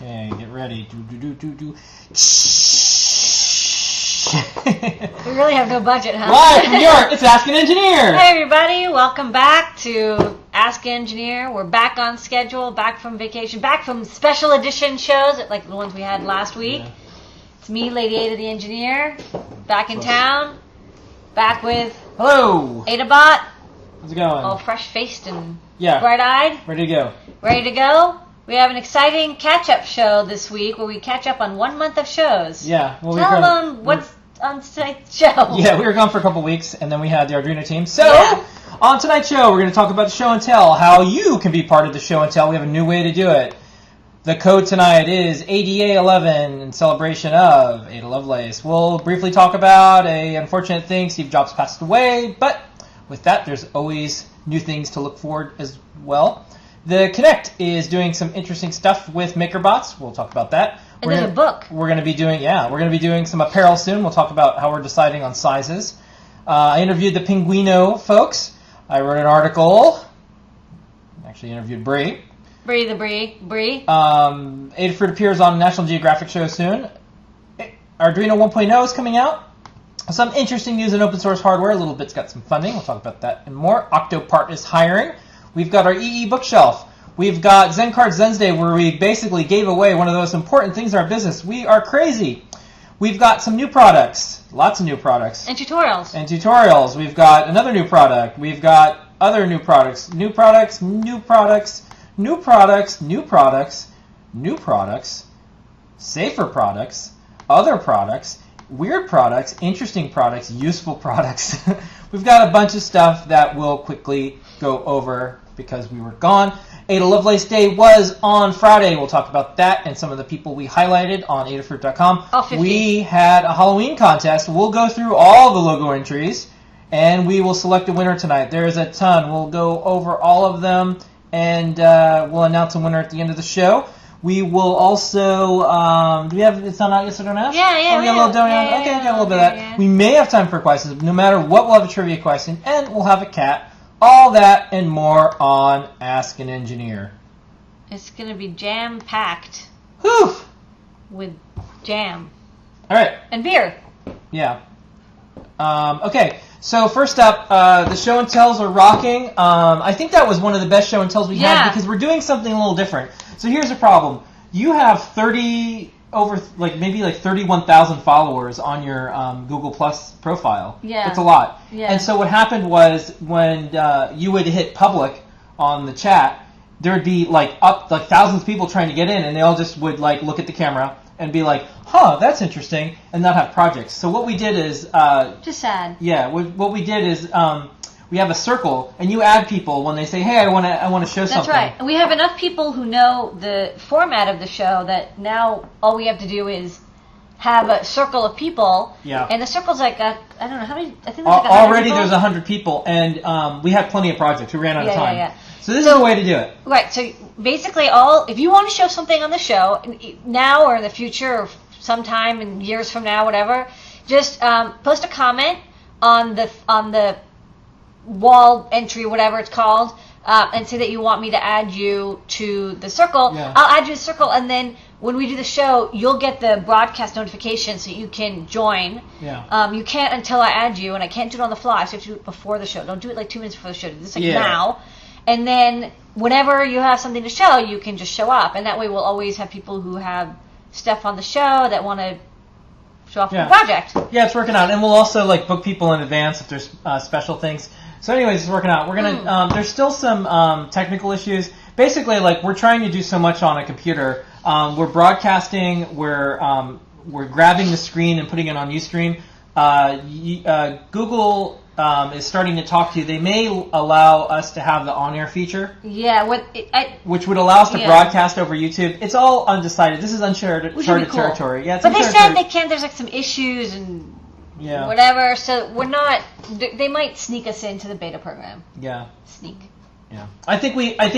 Okay, get ready. Do. We really have no budget, huh? Live from New York, it's Ask an Engineer. Hey everybody, welcome back to Ask Engineer. We're back on schedule, back from vacation, back from special edition shows like the ones we had last week. Yeah. It's me, Lady Ada the Engineer, back in town, back with Hello, Adabot. How's it going? All fresh-faced and bright-eyed. Ready to go. Ready to go. We have an exciting catch-up show this week where we catch up on 1 month of shows. Yeah. Well, tell them what's on tonight's show. Yeah, we were gone for a couple weeks, and then we had the Arduino team. So, on tonight's show, we're going to talk about the show and tell, how you can be part of the show and tell. We have a new way to do it. The code tonight is ADA11 in celebration of Ada Lovelace. We'll briefly talk about an unfortunate thing. Steve Jobs passed away, but with that, there's always new things to look forward as well. The Connect is doing some interesting stuff with MakerBots. We'll talk about that. And there's a book. We're going to be doing some apparel soon. We'll talk about how we're deciding on sizes. I interviewed the Pinguino folks. I wrote an article. Actually interviewed Bree. Bree. Adafruit appears on National Geographic show soon. Arduino 1.0 is coming out. Some interesting news in open source hardware. Little Bit's got some funding. We'll talk about that and more. Octopart is hiring. We've got our EE bookshelf. We've got Zen Card Zensday, where we basically gave away one of those important things in our business. We are crazy. We've got some new products. Lots of new products. And tutorials. We've got another new product. We've got other new products. New products. Safer products. Other products. Weird products. Interesting products. Useful products. We've got a bunch of stuff that we'll quickly go over because we were gone. Ada Lovelace Day was on Friday. We'll talk about that and some of the people we highlighted on Adafruit.com. We had a Halloween contest. We'll go through all the logo entries, and we will select a winner tonight. There's a ton. We'll go over all of them, and we'll announce a winner at the end of the show. We will also, do we have, it's not out yesterday or not? Yeah. We got a little donut. Okay, got a little bit of that. Yeah. We may have time for questions. No matter what, we'll have a trivia question, and we'll have a cat. All that and more on Ask an Engineer. It's going to be jam-packed. Whew! With jam. All right. And beer. Yeah. Okay, so first up, the show and tells are rocking. I think that was one of the best show and tells we had because we're doing something a little different. So here's the problem. You have maybe 31,000 followers on your Google Plus profile. Yeah. That's a lot. Yeah. And so what happened was when you would hit public on the chat, there would be thousands of people trying to get in, and they all just would look at the camera and be like, huh, that's interesting, and not have projects. So what we did is... just sad. Yeah, what we did is... we have a circle, and you add people when they say, hey, I want to show something. That's right. And we have enough people who know the format of the show that now all we have to do is have a circle of people. Yeah. And the circle's I don't know, how many, I think there's already there's 100 people, and we had plenty of projects. We ran out of time. Yeah. So this is the way to do it. Right. So basically if you want to show something on the show, now or in the future, or sometime in years from now, whatever, just post a comment on the wall entry, whatever it's called, and say that you want me to add you to the circle. Yeah. I'll add you to the circle, and then when we do the show, you'll get the broadcast notification so you can join. Yeah. You can't until I add you, and I can't do it on the fly, so you have to do it before the show. Don't do it 2 minutes before the show. Do this now. And then whenever you have something to show, you can just show up. And that way we'll always have people who have stuff on the show that want to show off the project. Yeah, it's working out. And we'll also book people in advance if there's special things. So anyways, it's working out. We're gonna. There's still some technical issues. Basically, we're trying to do so much on a computer. We're broadcasting. We're grabbing the screen and putting it on Ustream. Google is starting to talk to you. They may allow us to have the on-air feature. Yeah. Which would allow us to broadcast over YouTube. It's all undecided. This is uncharted territory. Yeah. But they said they can't. There's some issues and. Yeah. Whatever. So we're not. They might sneak us into the beta program. Yeah. Sneak. Yeah. I think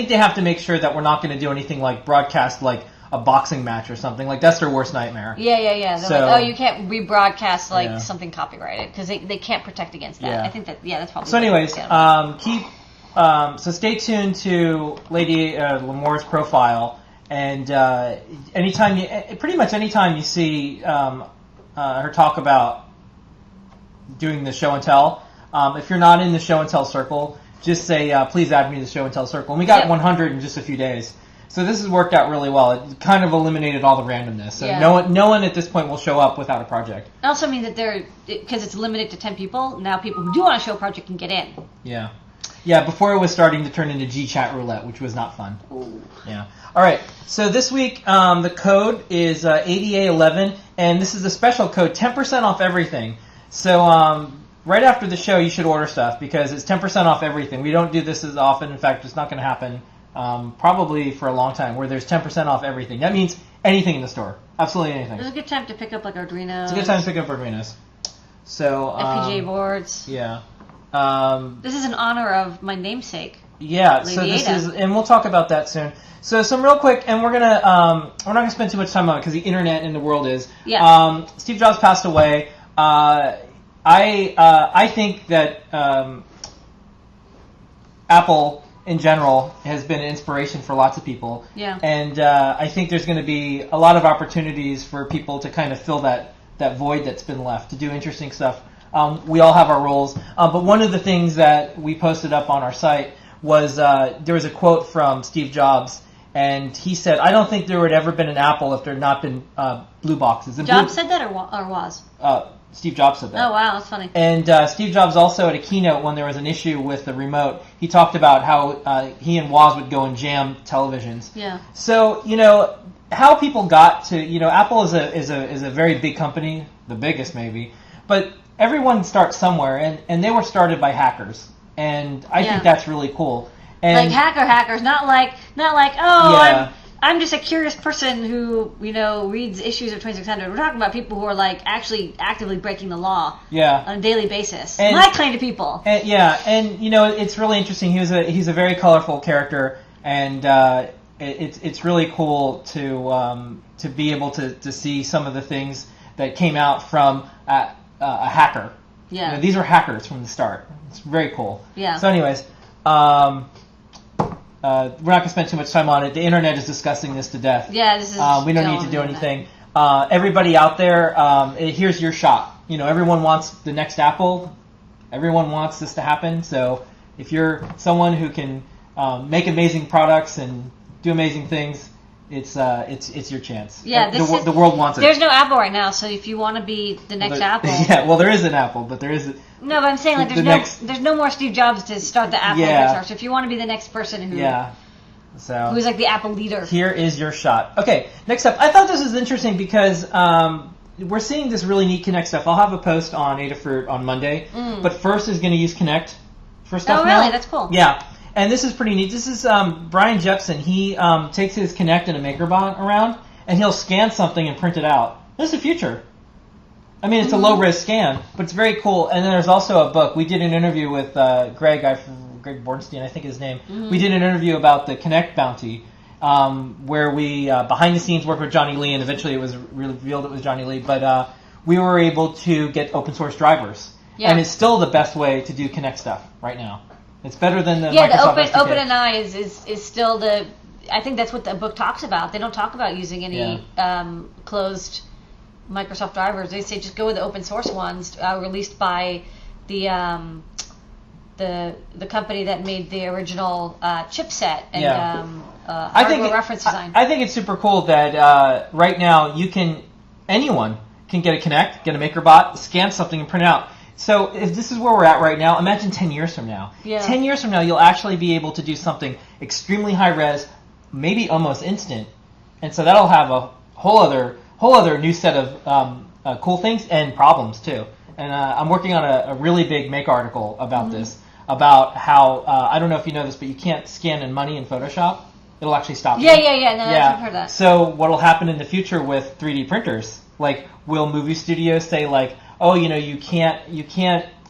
they have to make sure that we're not going to do anything like broadcast a boxing match or something. That's their worst nightmare. Yeah. They're you can't rebroadcast something copyrighted because they can't protect against that. Yeah. I think that's probably. So anyways, so stay tuned to Lady Lamore's profile. And pretty much anytime you see her talk about doing the show and tell, if you're not in the show and tell circle, just say, please add me to the show and tell circle. And we got 100 in just a few days. So this has worked out really well. It kind of eliminated all the randomness. So no one at this point will show up without a project. It also means that because it's limited to 10 people, now people who do want to show a project can get in. Yeah. Yeah, before it was starting to turn into G-Chat roulette, which was not fun. Ooh. Yeah. All right. So this week, the code is ADA11, and this is a special code, 10% off everything. So right after the show, you should order stuff because it's 10% off everything. We don't do this as often. In fact, it's not going to happen probably for a long time, where there's 10% off everything. That means anything in the store. Absolutely anything. It's a good time to pick up like Arduinos. It's a good time to pick up Arduinos. So FPGA boards. Yeah. This is in honor of my namesake. Yeah, Lady so this Ada. is, and we'll talk about that soon. So some real quick, and we're not gonna spend too much time on it because the internet and the world is. Yeah. Steve Jobs passed away. I think that Apple in general has been an inspiration for lots of people. Yeah. And I think there's going to be a lot of opportunities for people to kind of fill that void that's been left, to do interesting stuff. We all have our roles. But one of the things that we posted up on our site was there was a quote from Steve Jobs, and he said, I don't think there would ever been an Apple if there had not been blue boxes. And Jobs said that or was? Steve Jobs said that. Oh, wow, that's funny. And Steve Jobs also at a keynote when there was an issue with the remote, he talked about how he and Woz would go and jam televisions. Yeah. So, how people got to, Apple is a very big company, the biggest maybe, but everyone starts somewhere, and they were started by hackers. And I think that's really cool. And like hackers, not like I'm just a curious person who, reads issues of 2600. We're talking about people who are like actually actively breaking the law on a daily basis. And, my kind of people. And, it's really interesting. He's a very colorful character, and it's really cool to be able to see some of the things that came out from a hacker. Yeah. These are hackers from the start. It's very cool. Yeah. So anyways, we're not going to spend too much time on it. The internet is discussing this to death. Yeah, this is. We don't need to do anything. Everybody out there, here's your shot. Everyone wants the next Apple. Everyone wants this to happen. So if you're someone who can make amazing products and do amazing things, it's your chance. Yeah, the world wants it. There's no Apple right now, so if you want to be the next Apple. Yeah, well, there is an Apple, but there is. No, but I'm saying like there's no more Steve Jobs to start the Apple. Yeah. So if you want to be the next person who So who's like the Apple leader. Here is your shot. Okay, next up. I thought this was interesting because we're seeing this really neat Connect stuff. I'll have a post on Adafruit on Monday, but first is going to use Connect for stuff. Oh, really? Now. That's cool. Yeah, and this is pretty neat. This is Brian Jepson. He takes his Connect and a MakerBot around, and he'll scan something and print it out. This is the future. I mean, it's a low-ris scan, but it's very cool. And then there's also a book. We did an interview with Greg Bornstein, I think his name. We did an interview about the Connect bounty, where we, behind the scenes, worked with Johnny Lee, and eventually it was revealed it was Johnny Lee. But we were able to get open-source drivers. Yeah. And it's still the best way to do Connect stuff right now. It's better than the Microsoft the SDK. OpenNI is still the... I think that's what the book talks about. They don't talk about using any closed Microsoft drivers. They say just go with the open source ones released by the company that made the original chipset and hardware reference design. I think it's super cool that right now anyone can get a Connect, get a MakerBot, scan something and print it out. So if this is where we're at right now, imagine 10 years from now. Yeah. 10 years from now, you'll actually be able to do something extremely high res, maybe almost instant, and so that'll have a whole other new set of cool things and problems too. And I'm working on a really big Make article about this, about how I don't know if you know this, but you can't scan in money in Photoshop. It'll actually stop. Yeah. No, I've heard that. So what'll happen in the future with 3D printers? Like, will movie studios say like, oh, you can't.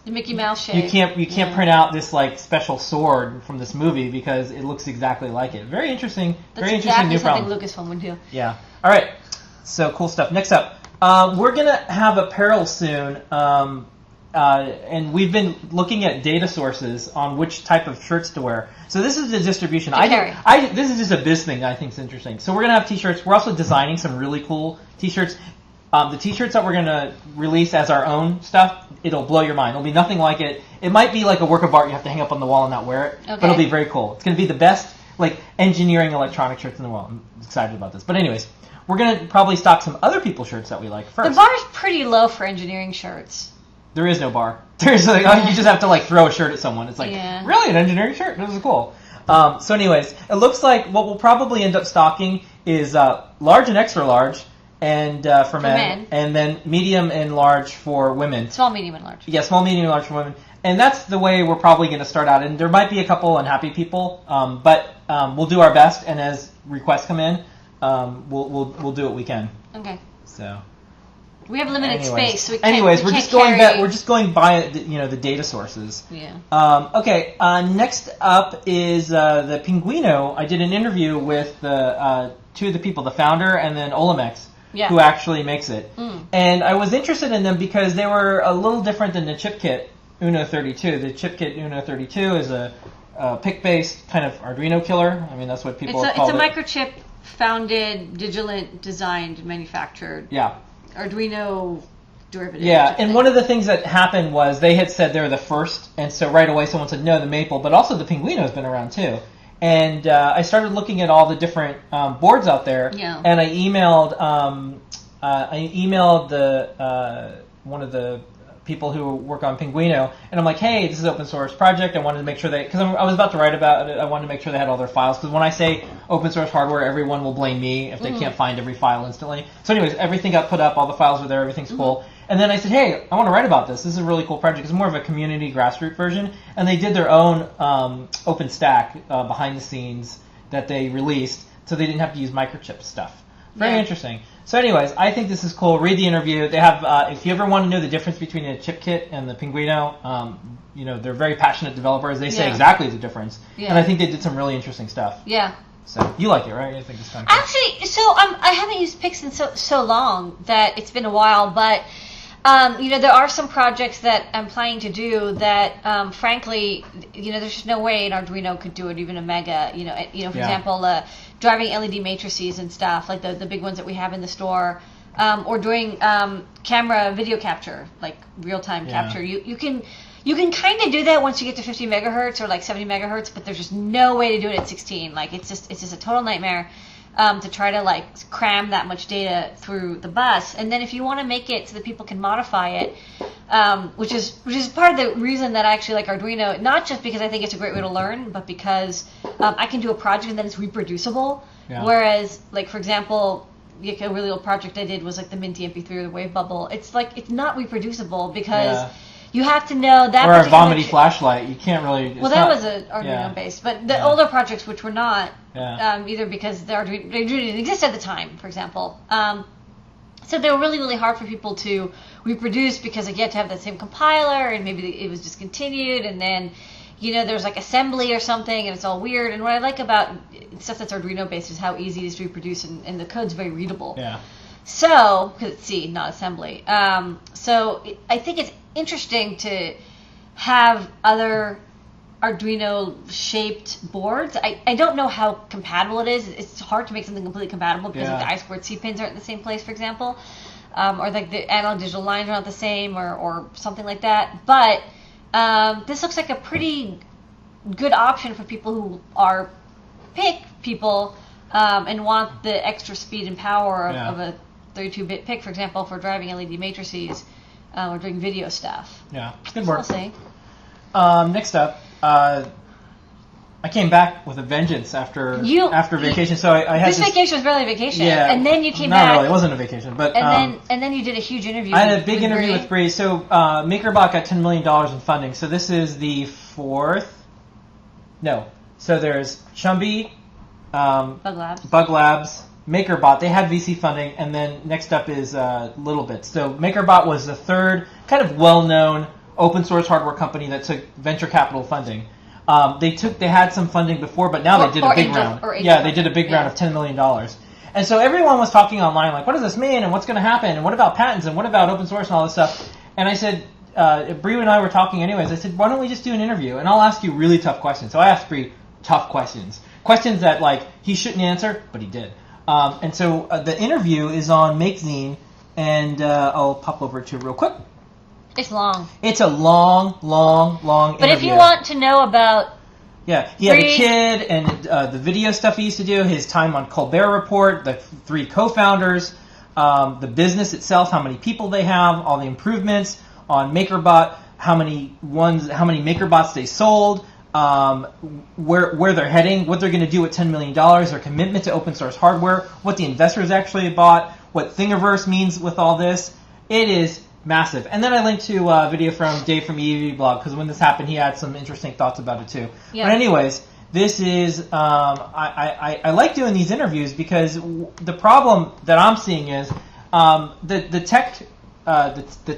The Mickey Mouse shape. You can't print out this like special sword from this movie because it looks exactly like it. Very interesting. That's very exactly interesting new problem. Lucasfilm would do. Yeah. All right. So cool stuff. Next up, we're gonna have apparel soon. and we've been looking at data sources on which type of shirts to wear. So this is the distribution. This is just a biz thing that I think is interesting. So we're going to have t-shirts. We're also designing some really cool t-shirts. The t-shirts that we're going to release as our own stuff, it'll blow your mind. It'll be nothing like it. It might be like a work of art you have to hang up on the wall and not wear it, but it'll be very cool. It's going to be the best like engineering electronic shirts in the world. I'm excited about this. But anyways, we're going to probably stock some other people's shirts that we like first. The bar is pretty low for engineering shirts. There is no bar. There's like, you just have to like throw a shirt at someone. It's like, really, an engineering shirt? This is cool. So anyways, it looks like what we'll probably end up stocking is large and extra large, and for men, and then medium and large for women. Small, medium, and large. Yeah, small, medium, and large for women. And that's the way we're probably going to start out. And there might be a couple unhappy people, but we'll do our best. And as requests come in, we'll do what we can. Okay. So. We have limited space, so we can't. We're just going by the data sources. Yeah. Okay. Next up is the Pinguino. I did an interview with two of the people, the founder and then Olamex, who actually makes it. Mm. And I was interested in them because they were a little different than the chip kit Uno 32. The chip kit Uno 32 is a PIC-based kind of Arduino killer. I mean, that's what people call it. It's a microchip founded, Digilent designed, manufactured. Yeah. Arduino derivative. Yeah, and one of the things that happened was they had said they were the first, and so right away someone said, no, the Maple, but also the Pinguino's been around too. And I started looking at all the different boards out there, and I emailed the one of the people who work on Pinguino, and I'm like, hey, this is an open source project. I wanted to make sure because I was about to write about it, I wanted to make sure they had all their files, because when I say open source hardware, everyone will blame me if they can't find every file instantly. So anyways, everything got put up, all the files were there, everything's cool. And then I said, hey, I want to write about this. This is a really cool project. It's more of a community grassroots version, and they did their own open stack behind the scenes that they released, so they didn't have to use microchip stuff. Very interesting. So anyways, I think this is cool. Read the interview. They have, if you ever want to know the difference between a chip kit and the Pinguino, they're very passionate developers. They say exactly the difference. Yeah. And I think they did some really interesting stuff. Yeah. So you like it, right? I think it's kind of cool. Actually, so I haven't used PICs in so long that it's been a while, but there are some projects that I'm planning to do that, frankly, there's just no way an Arduino could do it, even a Mega. For example, driving LED matrices and stuff, like the big ones that we have in the store, or doing camera video capture, like real-time capture. You can kind of do that once you get to 50 megahertz or like 70 megahertz, but there's just no way to do it at 16. Like it's just a total nightmare. To try to like cram that much data through the bus, and then if you want to make it so that people can modify it, which is part of the reason that I actually like Arduino, not just because I think it's a great way to learn, but because I can do a project and then it's reproducible. Yeah. Whereas, like for example, like a really old project I did was like the Minty MP3 or the Wave Bubble. It's like it's not reproducible because. Yeah. You have to know that. Or a vomity flashlight. You can't really. Well, that was an Arduino based, but the older projects, which were not, either because the Arduino didn't exist at the time, for example. So they were really, really hard for people to reproduce because like, you had to have that same compiler, and maybe it was discontinued, and then there's like assembly or something, and it's all weird. And what I like about stuff that's Arduino based is how easy it is to reproduce, and the code's very readable. Yeah. So, because it's C, not assembly. I think it's interesting to have other Arduino-shaped boards. I don't know how compatible it is. It's hard to make something completely compatible because like, the I2C pins aren't in the same place, for example. Or like the analog digital lines are not the same or something like that. But this looks like a pretty good option for people who are PIC people and want the extra speed and power of a 32-bit PIC, for example, for driving LED matrices or doing video stuff. Yeah, good work. We'll see. Next up, I came back with a vengeance after vacation. So I had this vacation was barely a vacation. Yeah, and then you came back. Not really. It wasn't a vacation, but and then you did a huge interview. I had a big interview with Bree. So MakerBot got $10 million in funding. So this is the fourth. No. So there's Chumby, Bug Labs, MakerBot. They had VC funding, and then next up is Littlebit. So MakerBot was the third kind of well-known open source hardware company that took venture capital funding. They had some funding before, but now they did a big round. They did a big round of $10 million. And so everyone was talking online, like, what does this mean, and what's going to happen, and what about patents, and what about open source and all this stuff? And I said, Bree and I were talking anyways. I said, why don't we just do an interview? And I'll ask you really tough questions. So I asked Bree tough questions. Questions that, like, he shouldn't answer, but he did. And so the interview is on Make Zine, and I'll pop over to it real quick. It's long. It's a long interview. But if you want to know about... Yeah, he had a kid, and the video stuff he used to do, his time on Colbert Report, the 3 co-founders, the business itself, how many people they have, all the improvements on MakerBot, how many MakerBots they sold, where they're heading, what they're going to do with $10 million, their commitment to open source hardware, what the investors actually bought, what Thingiverse means with all this. It is massive. And then I linked to a video from Dave from EEV blog, because when this happened, he had some interesting thoughts about it too. Yeah. But anyways, this is, I like doing these interviews because the problem that I'm seeing is the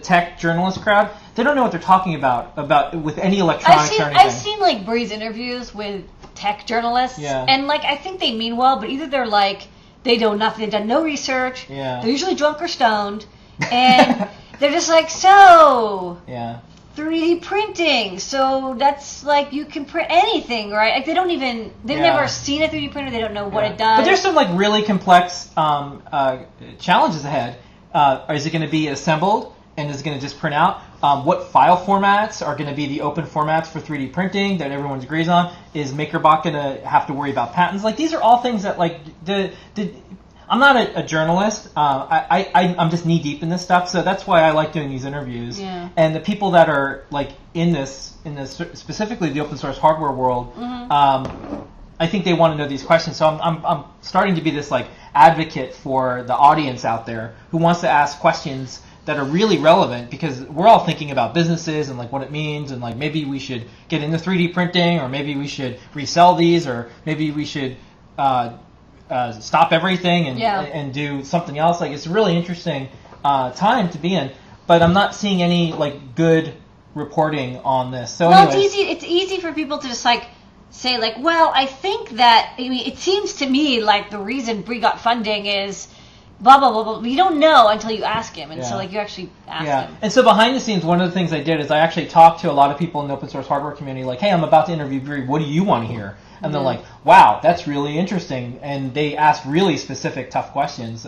tech journalist crowd, they don't know what they're talking about with any electronics or anything. I've seen like Bree's interviews with tech journalists, and like I think they mean well, but either they're like, they know nothing, they've done no research, they're usually drunk or stoned, and they're just like, so 3D printing, so that's like you can print anything, right? Like they've never seen a 3D printer, they don't know what it does. But there's some like really complex challenges ahead. Is it going to be assembled and is it going to just print out? What file formats are going to be the open formats for 3D printing that everyone agrees on? Is MakerBot going to have to worry about patents? Like these are all things that like I'm not a journalist. I'm just knee deep in this stuff, so that's why I like doing these interviews. Yeah. And the people that are like in this specifically the open source hardware world, I think they want to know these questions. So I'm starting to be this like advocate for the audience out there who wants to ask questions that are really relevant, because we're all thinking about businesses and like what it means, and like maybe we should get into 3D printing, or maybe we should resell these, or maybe we should stop everything and do something else. Like it's a really interesting time to be in, but I'm not seeing any like good reporting on this. So it's easy for people to just like say like, well, I think that, I mean, it seems to me like the reason Bree got funding is blah blah blah blah. You don't know until you ask him, and so like you actually ask him. And so behind the scenes, one of the things I did is I actually talked to a lot of people in the open source hardware community, like, hey, I'm about to interview Bree. What do you want to hear? And they're like, wow, that's really interesting. And they asked really specific, tough questions.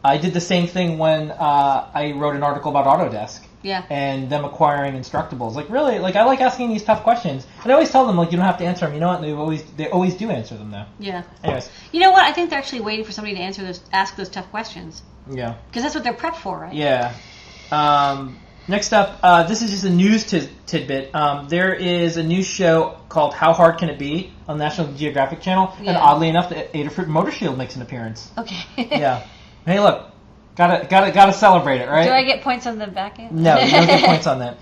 I did the same thing when I wrote an article about Autodesk. Yeah. And them acquiring Instructables. Like, really, like, I like asking these tough questions. And I always tell them, like, you don't have to answer them. You know what? They always do answer them, though. Yeah. Anyways. You know what? I think they're actually waiting for somebody to ask those tough questions. Yeah. Because that's what they're prepped for, right? Yeah. Next up, this is just a news tidbit. There is a new show called How Hard Can It Be on the National Geographic Channel. Yeah. And oddly enough, the Adafruit Motor Shield makes an appearance. Okay. Yeah. Hey, look. Gotta celebrate it, right? Do I get points on the back end? No, you don't get points on that.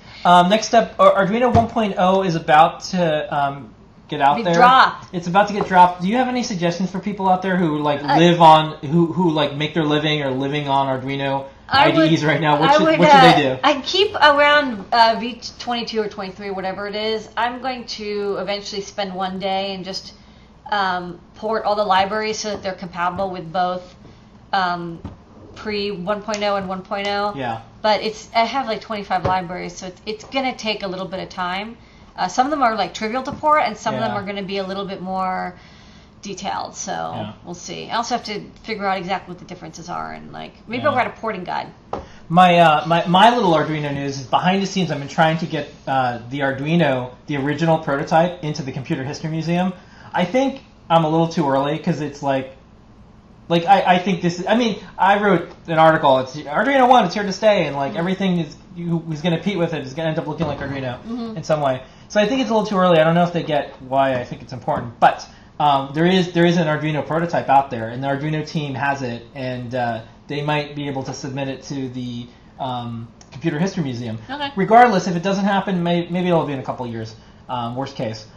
Next up, Arduino 1.0 is about to get out there. Dropped. It's about to get dropped. Do you have any suggestions for people out there who like live on, who like make their living or living on Arduino IDEs right now? What should they do? I keep around V22 or 23, whatever it is. I'm going to eventually spend one day and just port all the libraries so that they're compatible with both pre 1.0 and 1.0. Yeah. But I have like 25 libraries, so it's going to take a little bit of time. Some of them are like trivial to port, and some of them are going to be a little bit more detailed. So we'll see. I also have to figure out exactly what the differences are, and like maybe I'll write a porting guide. My little Arduino news is behind the scenes. I've been trying to get the Arduino, the original prototype, into the Computer History Museum. I think I'm a little too early because it's like I think this is, I mean, I wrote an article, it's Arduino 1, it's here to stay, and like everything who's going to compete with it is going to end up looking like Arduino in some way. So I think it's a little too early. I don't know if they get why I think it's important, but there is an Arduino prototype out there, and the Arduino team has it, and they might be able to submit it to the Computer History Museum. Okay. Regardless, if it doesn't happen, maybe it'll be in a couple of years, worst case.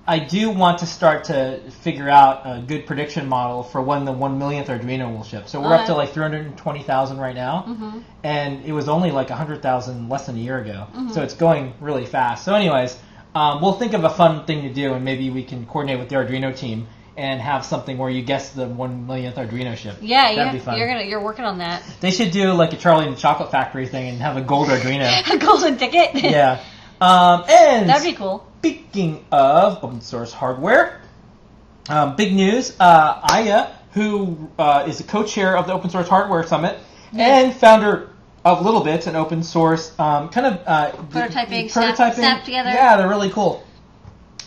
I do want to start to figure out a good prediction model for when the 1 millionth Arduino will ship. So we're up to like 320,000 right now, and it was only like 100,000 less than a year ago. So it's going really fast. So anyways, we'll think of a fun thing to do, and maybe we can coordinate with the Arduino team and have something where you guess the 1 millionth Arduino chip. Yeah, That'd be fun. you're working on that. They should do like a Charlie and the Chocolate Factory thing and have a gold Arduino. A golden ticket. Yeah. And That'd be cool. speaking of open source hardware, big news. Aya, who is the co-chair of the Open Source Hardware Summit and founder of Little Bits, an open source prototyping, snap together. Yeah, they're really cool.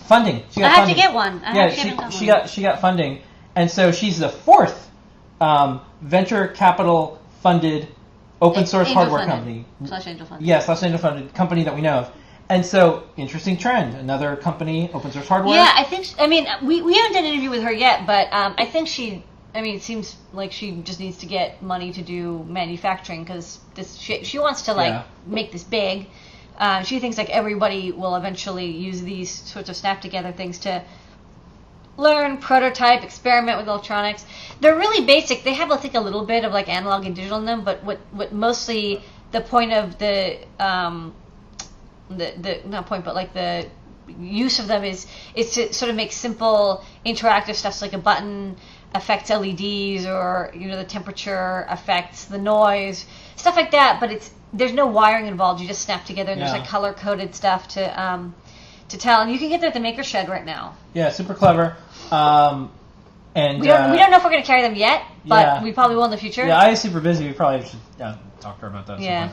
Funding. She got I have funding. to get one. She got funding, and so she's the fourth venture capital funded open source hardware company. /angel funded. Yes, /angel funded company that we know of. And so, interesting trend. Another company, open source hardware. Yeah, I think. We haven't done an interview with her yet, but I think she. It seems like she just needs to get money to do manufacturing because she wants to make this big. She thinks like everybody will eventually use these sorts of snap together things to learn, prototype, experiment with electronics. They're really basic. They have I think a little bit of like analog and digital in them, but what mostly the point of the not point but like the use of them is to sort of make simple interactive stuff, so like a button affects LEDs or the temperature affects the noise, stuff like that, but there's no wiring involved. You just snap together and there's like color coded stuff to tell, and you can get there at the Maker Shed right now. Yeah, super clever. And we don't know if we're going to carry them yet, but we probably will in the future. Yeah, I is super busy. We probably should talk to her about that. Yeah.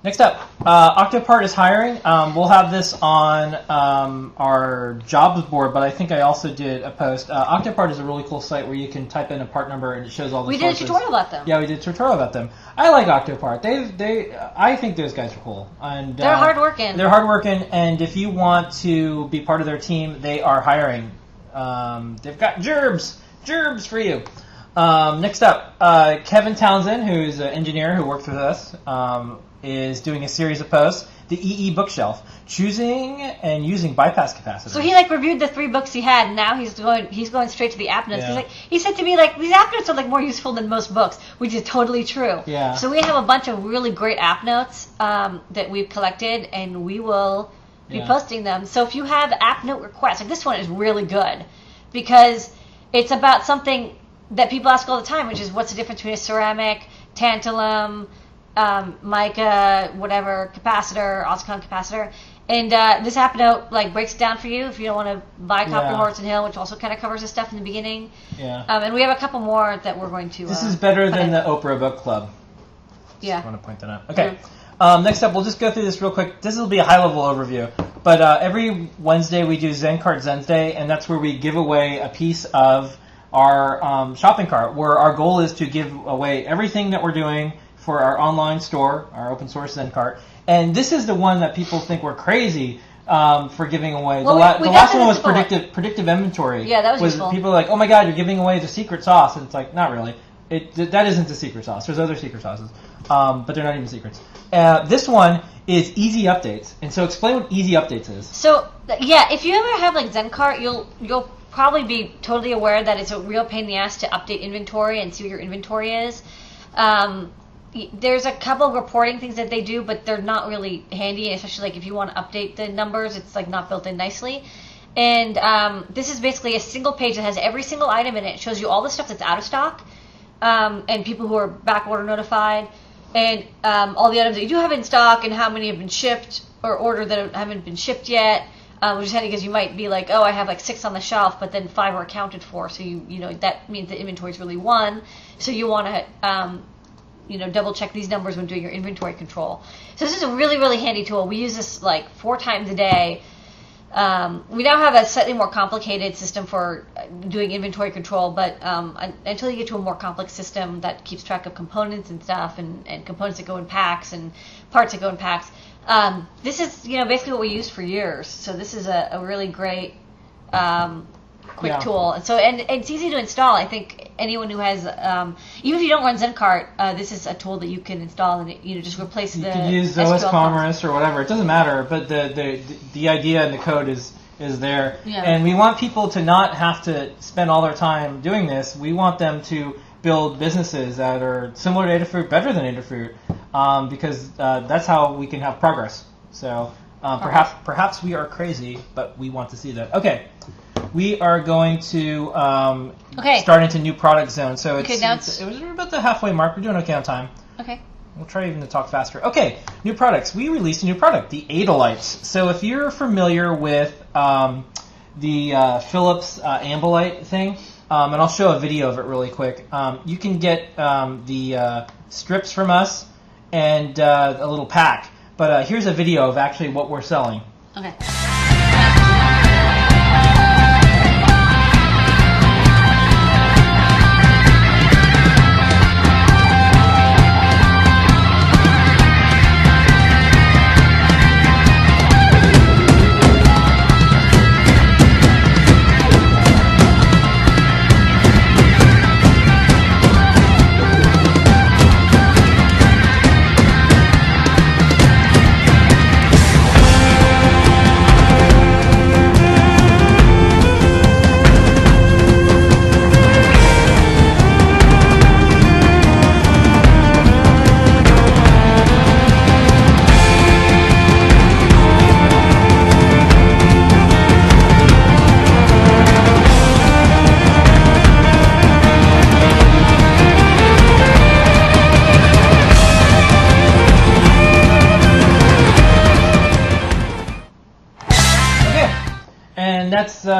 Next up, Octopart is hiring. We'll have this on our jobs board, but I think I also did a post. Octopart is a really cool site where you can type in a part number and it shows all the sources. We did a tutorial about them. Yeah, we did a tutorial about them. I like Octopart. I think those guys are cool. And they're hardworking. They're hardworking, and if you want to be part of their team, they are hiring. They've got gerbs for you. Next up, Kevin Townsend, who's an engineer who works with us, is doing a series of posts, the EE bookshelf, choosing and using bypass capacitors. So he reviewed the 3 books he had, and now he's going straight to the app notes. Yeah. He said to me these app notes are more useful than most books, which is totally true. Yeah. So we have a bunch of really great app notes that we've collected, and we will be posting them. So if you have app note requests, this one is really good because it's about something that people ask all the time, which is what's the difference between a ceramic, tantalum, mica, whatever, capacitor, oscillon capacitor. And this app note breaks it down for you if you don't want to buy a copy of Horton Hill, which also kind of covers this stuff in the beginning. Yeah. And we have a couple more that we're going to. This is better than the Oprah Book Club. Yeah. I want to point that out. Okay. Next up, we'll just go through this real quick. This will be a high-level overview. But every Wednesday we do ZenCart Wednesday, and that's where we give away a piece of our shopping cart, where our goal is to give away everything that we're doing for our online store, our open source ZenCart. And this is the one that people think we're crazy for giving away. Well, the last one was predictive inventory. Yeah, that was useful. People are like, oh my god, you're giving away the secret sauce. And it's like, not really. That isn't the secret sauce. There's other secret sauces, but they're not even secrets. This one is easy updates. And so explain what easy updates is. So, yeah, if you ever have ZenCart, you'll probably be totally aware that it's a real pain in the ass to update inventory and see what your inventory is. There's a couple of reporting things that they do, but they're not really handy, especially if you want to update the numbers. It's not built in nicely. And this is basically a single page that has every single item in it. It shows you all the stuff that's out of stock and people who are back order notified, and all the items that you do have in stock and how many have been shipped or ordered that haven't been shipped yet. Which is handy because you might be like, oh, I have 6 on the shelf, but then 5 are accounted for. So that means the inventory is really 1. So you want to double check these numbers when doing your inventory control. So this is a really, really handy tool. We use this 4 times a day. We now have a slightly more complicated system for doing inventory control, but until you get to a more complex system that keeps track of components and stuff, and components that go in packs and parts that go in packs, this is basically what we used for years. So this is a really great quick tool, and it's easy to install. I think anyone who has even if you don't run ZenCart, this is a tool that you can install and just replace the. You can use OS Commerce or whatever. It doesn't matter, but the idea and the code is there, and we want people to not have to spend all their time doing this. We want them to build businesses that are similar to Adafruit, better than Adafruit, because that's how we can have progress. So Perhaps we are crazy, but we want to see that. Okay, we are going to start into new product zone. So we're about the halfway mark. We're doing okay on time. Okay. We'll try even to talk faster. Okay, new products. We released a new product, the Adalites. So if you're familiar with the Philips Ambilight thing, and I'll show a video of it really quick. You can get the strips from us and a little pack. But here's a video of actually what we're selling. Okay.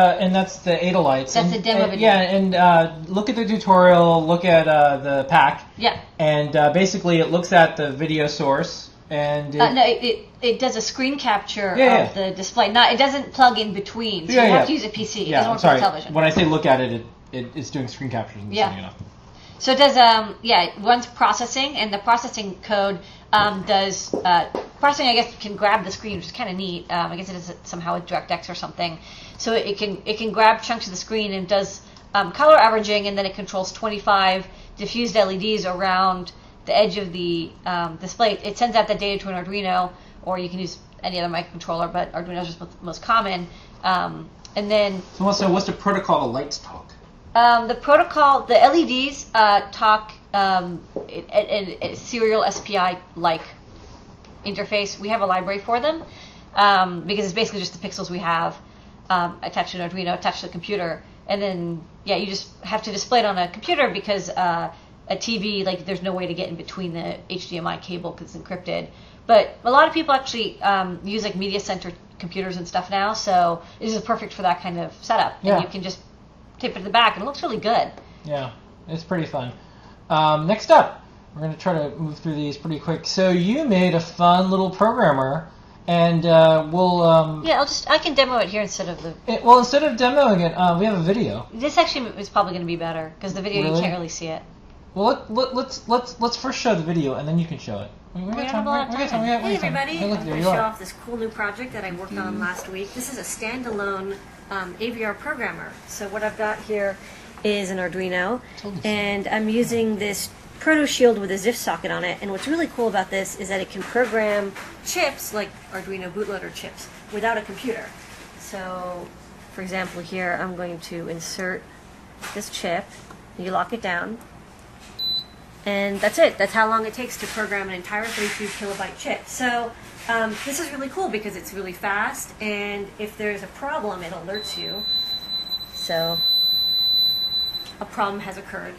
And that's the Adalites. That's the demo video. Yeah, and look at the tutorial. Look at the pack. Yeah. And basically, it looks at the video source and. It does a screen capture of the display. It doesn't plug in between. So you have to use a PC. It doesn't work with television. When I say look at it, it's doing screen captures. So it does, it runs processing, and the processing code does, processing, I guess, can grab the screen, which is kind of neat. I guess it is somehow with DirectX or something. So it can grab chunks of the screen and does color averaging, and then it controls 25 diffused LEDs around the edge of the display. It sends out the data to an Arduino, or you can use any other microcontroller, but Arduino is just most common. And then... So what's the protocol the lights talk? The protocol, the LEDs talk a serial SPI-like interface. We have a library for them because it's basically just the pixels we have attached to an Arduino, attached to the computer. And then, you just have to display it on a computer because a TV, there's no way to get in between the HDMI cable because it's encrypted. But a lot of people actually use media center computers and stuff now, so this is perfect for that kind of setup. Yeah. And you can just tape it to the back, and it looks really good. Yeah, it's pretty fun. Next up, we're going to try to move through these pretty quick. So you made a fun little programmer, and we'll... I can demo it here instead of the... instead of demoing it, we have a video. This actually is probably going to be better, because the video, you can't really see it. Well, let's first show the video, and then you can show it. Hey everybody, I'm going to show off this cool new project that I worked on last week. This is a standalone AVR programmer. So what I've got here is an Arduino, and I'm using this Proto Shield with a ZIF socket on it. And what's really cool about this is that it can program chips, like Arduino bootloader chips, without a computer. So, for example, here I'm going to insert this chip. You lock it down. And that's it. That's how long it takes to program an entire 32 kilobyte chip. So this is really cool because it's really fast, and if there's a problem, it alerts you. So a problem has occurred.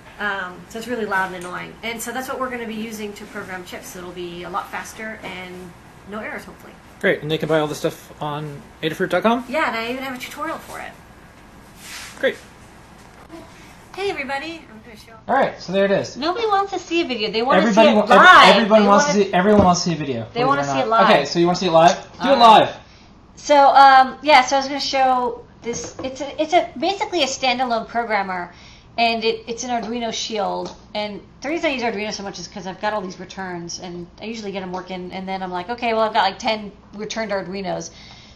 So it's really loud and annoying. And so that's what we're going to be using to program chips. It'll be a lot faster and no errors, hopefully. Great. And they can buy all this stuff on Adafruit.com? Yeah, and I even have a tutorial for it. Great. Hey everybody, I'm going to show. All right, so there it is. Nobody wants to see a video. They want to see it live. Everyone wants to see a video. They want to see it live. Okay, so you want to see it live? Do it live. So so I was going to show this. It's basically a standalone programmer, and it's an Arduino Shield. And the reason I use Arduino so much is because I've got all these returns, and I usually get them working, and then I'm like, okay, well I've got 10 returned Arduinos.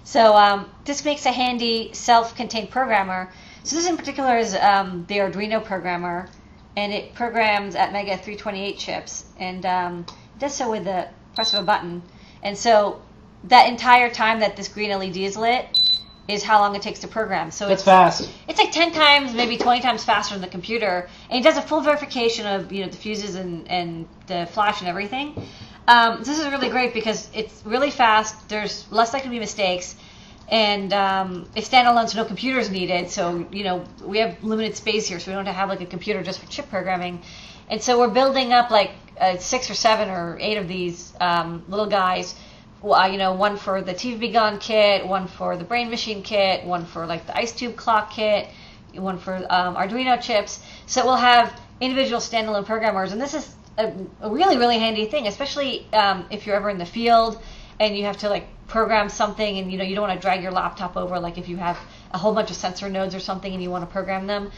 So this makes a handy self-contained programmer. So this in particular is the Arduino programmer, and it programs at Mega 328 chips, and it does so with the press of a button. And so that entire time that this green LED is lit is how long it takes to program. So it's fast. It's 10 times, maybe 20 times faster than the computer, and it does a full verification of the fuses and the flash and everything. This is really great because it's really fast. There's less likely to be mistakes. And it's standalone, so no computers needed. So, we have limited space here, so we don't have like a computer just for chip programming. And so we're building up like 6 or 7 or 8 of these little guys. One for the TV Gone kit, one for the Brain Machine kit, one for like the Ice Tube Clock kit, one for Arduino chips. So we'll have individual standalone programmers, and this is a really, really handy thing, especially if you're ever in the field and you have to like program something, and you don't want to drag your laptop over, like if you have a whole bunch of sensor nodes or something and you want to program them.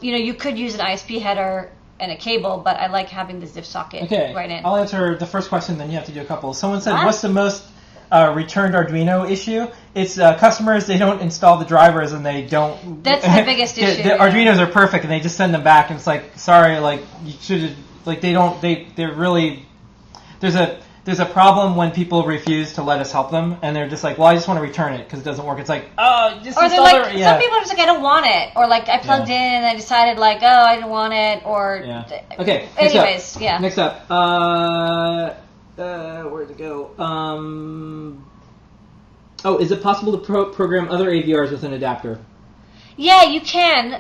You could use an ISP header and a cable, but I like having the ZIF socket right in. I'll answer the first question, then you have to do a couple. Someone said, what's the most returned Arduino issue? It's customers, they don't install the drivers and they don't... That's the biggest issue. The Arduinos are perfect and they just send them back, and it's like, sorry, like, you should have... Like, they're really... There's a problem when people refuse to let us help them, and they're just like, well, I just want to return it because it doesn't work. It's like, oh, just or they're like, some people are just like, I don't want it, or like I plugged in and I decided like, oh, I didn't want it, or okay. Anyways, Next up, where'd it go? Is it possible to program other AVRs with an adapter? Yeah, you can.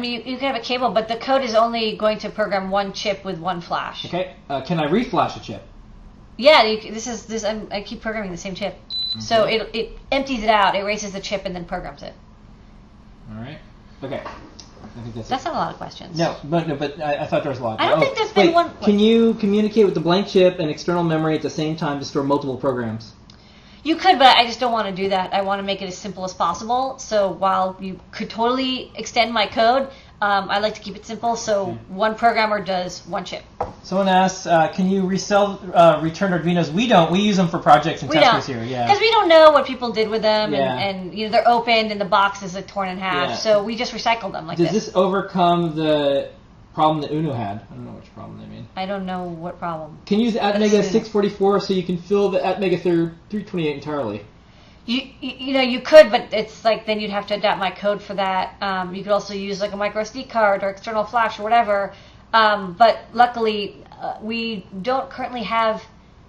You can have a cable, but the code is only going to program one chip with one flash. Okay. Can I reflash a chip? Yeah, I keep programming the same chip. Okay. So it empties it out, erases the chip, and then programs it. All right. Okay. I think that's not a lot of questions. No, but I thought there was a lot. I don't think there's been one. Can you communicate with the blank chip and external memory at the same time to store multiple programs? You could, but I just don't want to do that. I want to make it as simple as possible. So while you could totally extend my code, I like to keep it simple. So one programmer does one chip. Someone asks, can you resell returned Arduinos? We don't. We use them for projects and testers here. Yeah. Because we don't know what people did with them, and they're opened and the box is like torn in half. Yeah. So we just recycle them like this. Does this overcome the problem that Uno had? I don't know which problem they mean. I don't know what problem. Can you use Atmega 644 so you can fill the Atmega 328 entirely? You could, but it's like then you'd have to adapt my code for that. You could also use like a micro SD card or external flash or whatever. But luckily, we don't currently have.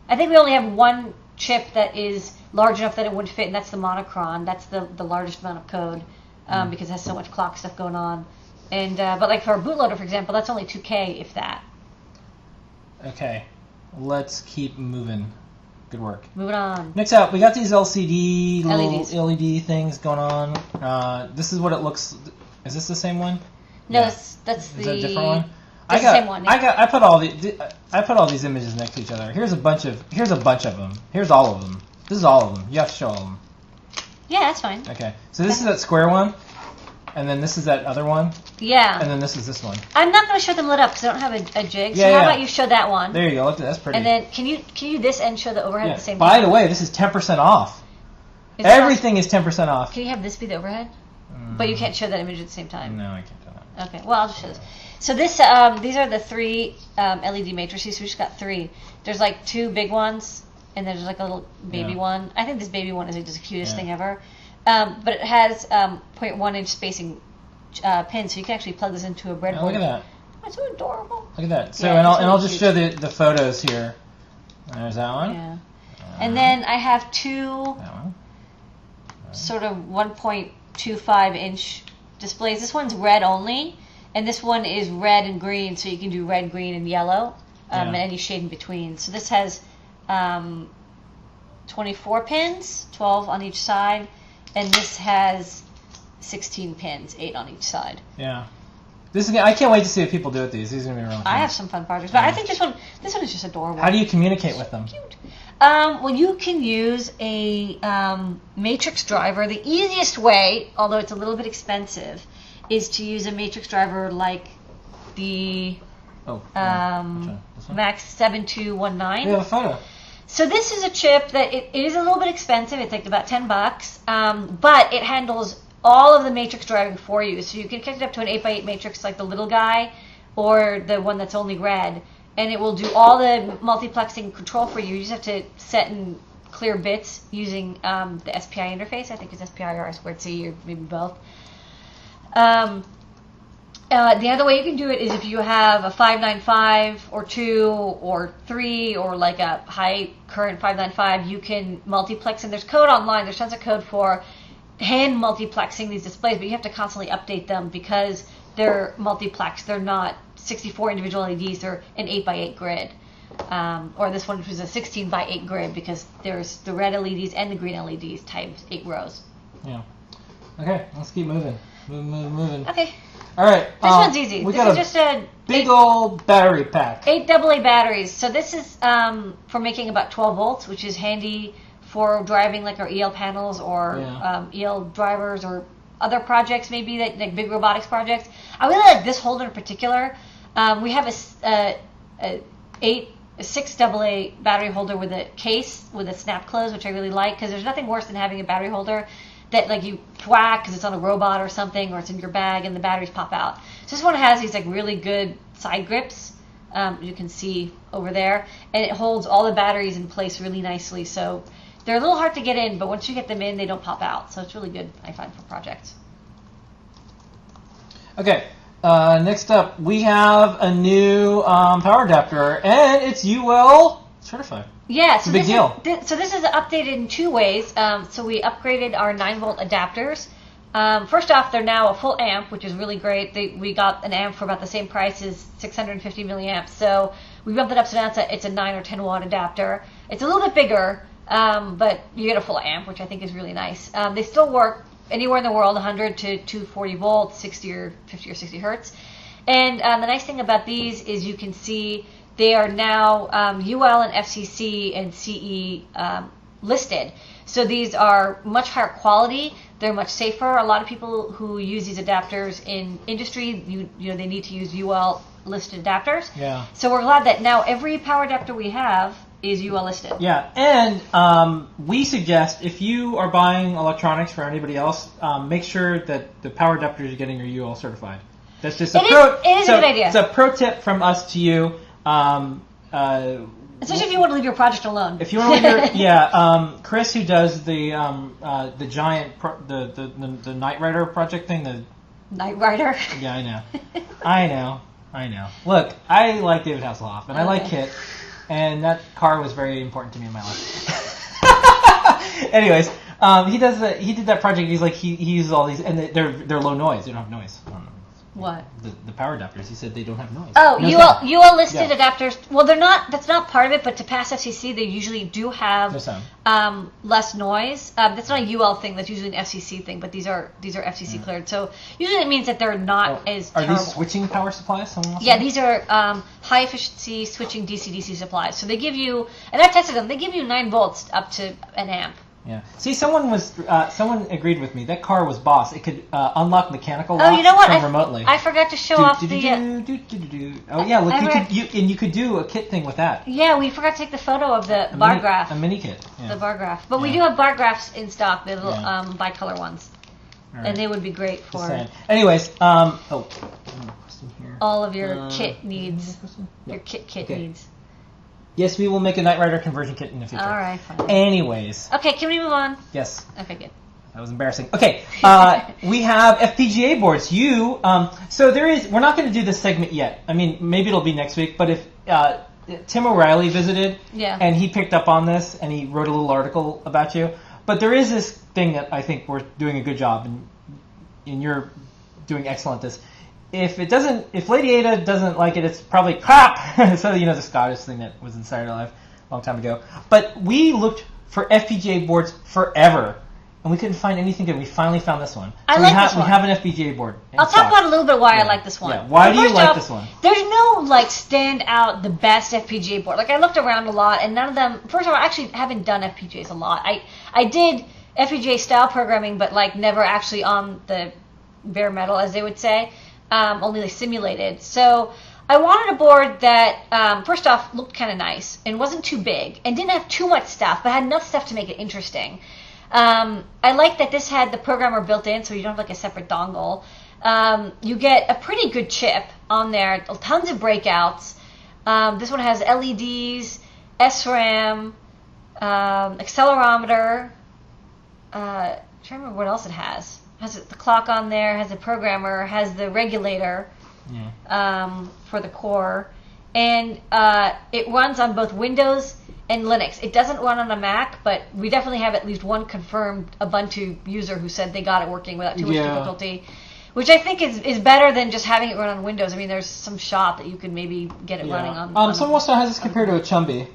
I think we only have one chip that is large enough that it would fit, and that's the Monocron. That's the largest amount of code because it has so much clock stuff going on. And but like for a bootloader, for example, that's only 2K, if that. Okay, let's keep moving. Good work. Moving on. Next up, we got these LCD LEDs. little LED things going on. This is what it looks. Is this the same one? No, that's the. Is that a different one? That's the same one. Yeah. I put all these images next to each other. Here's a bunch of them. Here's all of them. This is all of them. You have to show all of them. Yeah, that's fine. Okay, so this is that square one, and then this is that other one. Yeah. And then this is this one. I'm not going to show them lit up because I don't have a jig. So how about you show that one? There you go. Look, that's pretty. And then can you do this and show the overhead at the same time? By the way, this is 10% off. Everything is 10% off. Can you have this be the overhead? But you can't show that image at the same time. No, I can't do that. Okay. Well, I'll just show this. So this these are the 3 LED matrices. We just got 3. There's like 2 big ones, and there's like a little baby one. I think this baby one is like just the cutest thing ever. But it has 0.1 inch spacing pins, so you can actually plug this into a breadboard. Oh, look at that. That's so adorable. Look at that. So and I'll just show the photos here. There's that one. Yeah. And then I have 2 sort of 1.25 inch displays. This one's red only, and this one is red and green, so you can do red, green, and yellow, and any shade in between. So this has 24 pins, 12 on each side, and this has 16 pins, 8 on each side. Yeah. I can't wait to see what people do with these. These are gonna be real fun. I have some fun projects, but I think this one is just adorable. How do you communicate with them? Cute. Well, you can use a matrix driver. The easiest way, although it's a little bit expensive, is to use a matrix driver like the Max 7219. We have a photo. So this is a chip that it is a little bit expensive. It's like about $10, but it handles all of the matrix driving for you. So you can connect it up to an 8x8 matrix like the little guy, or the one that's only red, and it will do all the multiplexing control for you. You just have to set and clear bits using the SPI interface. I think it's SPI or I2C or maybe both. The other way you can do it is if you have a 595 or 2 or 3 or like a high current 595, you can multiplex. And there's code online. There's tons of code for hand multiplexing these displays, but you have to constantly update them because they're multiplexed. They're not 64 individual LEDs. They're an 8x8 grid. Or this one, which was a 16x8 grid, because there's the red LEDs and the green LEDs times 8 rows. Yeah. Okay, let's keep moving. Moving. Okay. All right. This one's easy. We This got is just a big old battery pack. 8 AA batteries. So this is for making about 12 volts, which is handy for driving like our EL panels or EL drivers or other projects, maybe like big robotics projects. I really like this holder in particular. We have a 6 AA battery holder with a case with a snap close, which I really like, because there's nothing worse than having a battery holder that like you thwack because it's on a robot or something, or it's in your bag and the batteries pop out. So this one has these like really good side grips, you can see over there, and it holds all the batteries in place really nicely. So they're a little hard to get in, but once you get them in, they don't pop out. So it's really good, I find, for projects. Okay. Next up, we have a new power adapter, and it's UL certified. Yeah, it's a big deal. So this is updated in 2 ways. So we upgraded our 9-volt adapters. First off, they're now a full amp, which is really great. We got an amp for about the same price as 650 milliamps. So we bumped it up, so now it's a 9 or 10 watt adapter. It's a little bit bigger, but you get a full amp, which I think is really nice. They still work anywhere in the world, 100 to 240 volts, 60 or 50 or 60 hertz. And the nice thing about these is you can see they are now UL and FCC and CE listed. So these are much higher quality. They're much safer. A lot of people who use these adapters in industry, you know, they need to use UL listed adapters. Yeah. So we're glad that now every power adapter we have is UL listed. Yeah, and we suggest if you are buying electronics for anybody else, make sure that the power adapters you're getting are UL certified. That's just It is a good idea. It's a pro tip from us to you. Especially if you want to leave your project alone. If you want to leave Chris, who does the giant the Knight Rider project thing, the Knight Rider. Yeah, I know. Look, I like David Hasselhoff, and I like Kit, and that car was very important to me in my life. Anyways, he did that project. He's like he uses all these, and they're low noise. They don't have noise. What? The power adapters. He said they don't have noise. Oh, No UL sound. listed adapters. Well, they're not. That's not part of it. But to pass FCC, they usually do have No sound. less noise. That's not a UL thing. That's usually an FCC thing. But these are FCC cleared. So usually it means that they're not as Are terrible. these switching power supplies? Someone else Yeah, said? these are high efficiency switching DC-DC supplies. So they give you, and I tested them. They give you 9 volts up to an amp. Yeah. See, someone agreed with me. That car was boss. It could unlock mechanical locks you know what? from remotely. I forgot to show off the. Oh yeah, look, you could do a kit thing with that. Yeah, we forgot to take the photo of the bar graph. A mini kit. Yeah. The bar graph, but we do have bar graphs in stock. The little bicolor ones, All right. and they would be great Just for saying. Anyways, question here. all of your kit needs. Yeah. Your kit Okay. needs. Yes, we will make a Knight Rider conversion kit in the future. All right, fine. Anyways, Okay, can we move on? yes. Okay, good. That was embarrassing. Okay, we have FPGA boards. So there is. We're not going to do this segment yet. I mean, maybe it'll be next week. But if Tim O'Reilly visited, Yeah. and he picked up on this, and he wrote a little article about you. But there is this thing that I think we're doing a good job, and you're doing excellent at this. If Lady Ada doesn't like it, it's probably crap. So the Scottish thing that was in Saturday Night Live a long time ago. But we looked for FPGA boards forever, and we couldn't find anything good. We finally found this one. I So like this one. We have an FPGA board. I'll talk about a little bit why I like this one. Yeah. Why do you First like off, this one? There's no stand out the best FPGA board. Like I looked around a lot, and none of them. First of all, I actually haven't done FPGAs a lot. I did FPGA style programming, but never actually on the bare metal, as they would say. Only simulated. So I wanted a board that, first off, looked kind of nice and wasn't too big and didn't have too much stuff, but had enough stuff to make it interesting. I like that this had the programmer built in, so you don't have a separate dongle. You get a pretty good chip on there, tons of breakouts. This one has LEDs, SRAM, accelerometer. I'm trying to remember what else it has. Has the clock on there, has the programmer, has the regulator. for the core, and it runs on both Windows and Linux. It doesn't run on a Mac, but we definitely have at least one confirmed Ubuntu user who said they got it working without too much difficulty, which I think is better than just having it run on Windows. I mean, there's some shop that you could maybe get it running on. Someone also has this compared to a Chumby.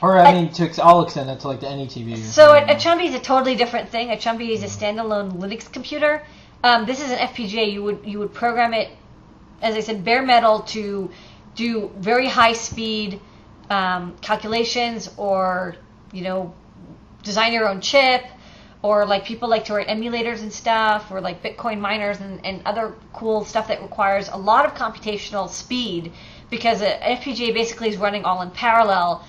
Or, I'll extend it to like the AnyTV. So a Chumby is a totally different thing. A Chumby is a standalone Linux computer. This is an FPGA. You would program it, as I said, bare metal to do very high speed calculations, or design your own chip, or like people like to write emulators and stuff, or like Bitcoin miners and other cool stuff that requires a lot of computational speed, because an FPGA basically is running all in parallel.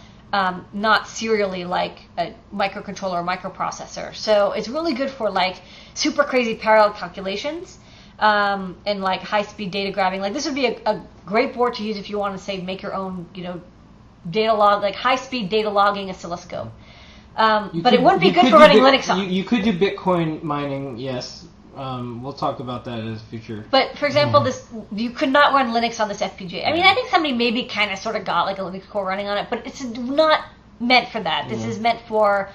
Not serially like a microcontroller or microprocessor. So it's really good for like super crazy parallel calculations and like high-speed data grabbing. Like this would be a great board to use if you want to say make your own data log, like high-speed data logging oscilloscope. But it wouldn't be good for running Linux on. You could do Bitcoin mining, yes. We'll talk about that as future. But for example, you could not run Linux on this FPGA. I mean, I think somebody maybe kind of sort of got like a Linux core running on it, but it's not meant for that. This is meant for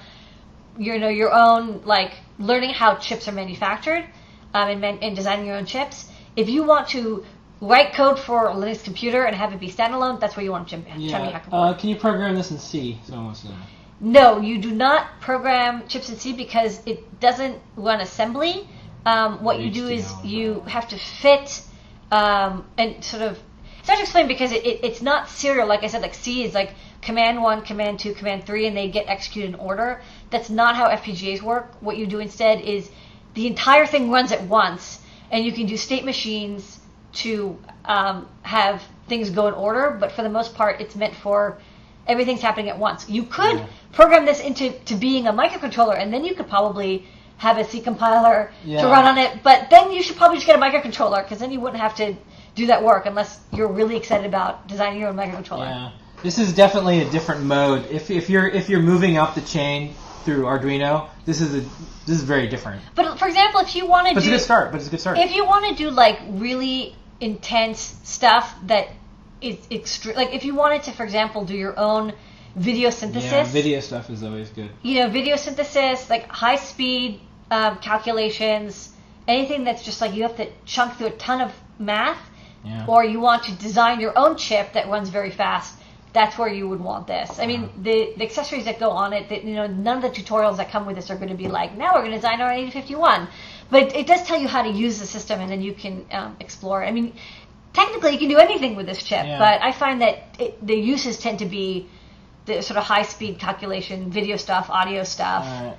your own, like learning how chips are manufactured and designing your own chips. If you want to write code for a Linux computer and have it be standalone, that's where you want to jump in. Can you program this in C? Someone wants to know. No, you do not program chips in C because it doesn't run assembly. What you do is you have to fit and sort of. It's hard to explain because it's not serial. Like I said, like C is like command 1, command 2, command 3, and they get executed in order. That's not how FPGAs work. What you do instead is the entire thing runs at once, and you can do state machines to have things go in order. But for the most part, it's meant for everything's happening at once. You could program this into being a microcontroller, and then you could probably have a C compiler to run on it. But then you should probably just get a microcontroller, because then you wouldn't have to do that work unless you're really excited about designing your own microcontroller. Yeah, this is definitely a different mode. If you're moving up the chain through Arduino, this is very different. But for example, if you want to do, it's a good start. If you want to do like really intense stuff that is extreme, like if you wanted to, for example, do your own video synthesis. Yeah, video stuff is always good. Video synthesis, like high speed calculations, anything that's just like you have to chunk through a ton of math, or you want to design your own chip that runs very fast. That's where you would want this. I mean, the accessories that go on it, none of the tutorials that come with this are going to be like, now we're going to design our 8051. But it does tell you how to use the system, and then you can explore it. I mean, technically you can do anything with this chip, but I find that the uses tend to be the sort of high-speed calculation, video stuff, audio stuff. All right.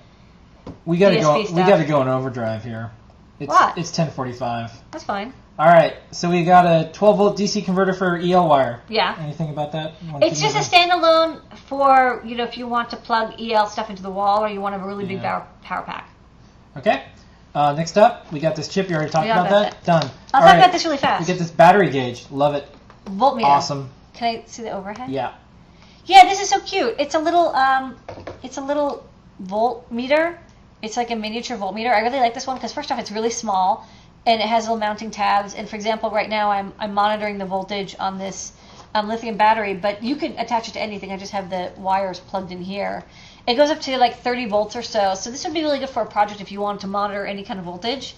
We got to go in overdrive here. What? It's 10:45. That's fine. All right, so we got a 12-volt DC converter for EL wire. Yeah. Anything about that? It's just a standalone for, if you want to plug EL stuff into the wall, or you want to have a really big power pack. Okay. Next up, we got this chip. You already talked about that? Done. I'll talk about this really fast. We get this battery gauge. Love it. Voltmeter. Awesome. Can I see the overhead? Yeah. Yeah, this is so cute. It's a little voltmeter. It's like a miniature voltmeter. I really like this one because first off, it's really small, and it has little mounting tabs. And for example, right now I'm monitoring the voltage on this lithium battery, but you can attach it to anything. I just have the wires plugged in here. It goes up to like 30 volts or so. So this would be really good for a project if you wanted to monitor any kind of voltage,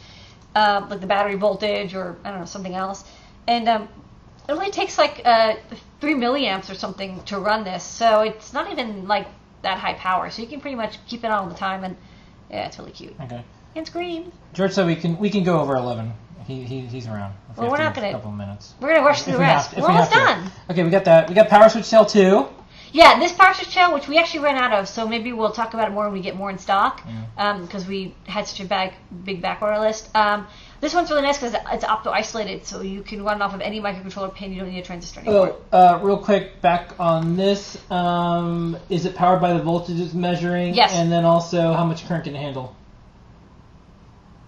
like the battery voltage or I don't know, something else. And it only takes like 3 milliamps or something to run this, so it's not even like that high power. So you can pretty much keep it on all the time, and yeah, it's really cute. Okay. And it's green. George said we can go over 11. He's around. Well, we're not gonna. A couple of minutes. We're gonna rush through the rest. We're almost done. Okay, we got that. We got power switch cell 2. Yeah, this power switch cell, which we actually ran out of, so maybe we'll talk about it more when we get more in stock, because we had such a big backorder list. This one's really nice because it's opto-isolated, so you can run off of any microcontroller pin. You don't need a transistor anymore. Real quick, back on this, is it powered by the voltage it's measuring? Yes. And then also, how much current can it handle?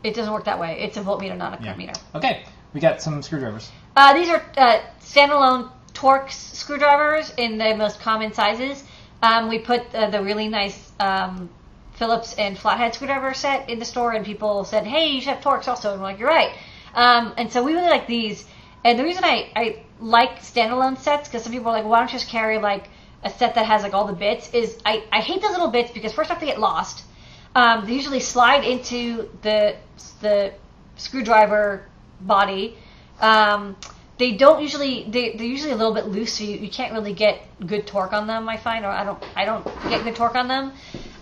It doesn't work that way. It's a voltmeter, not a current meter. Okay, we got some screwdrivers. These are standalone Torx screwdrivers in the most common sizes. We put the really nice Phillips and flathead screwdriver set in the store, and people said, hey, you should have Torx also. And we're like, you're right. And so we really like these. And the reason I like standalone sets, because some people are like, why don't you just carry like a set that has like all the bits, is I hate those little bits because first off they get lost. They usually slide into the screwdriver body. They don't usually they're usually a little bit loose, so you can't really get good torque on them. I find, or I don't get good torque on them.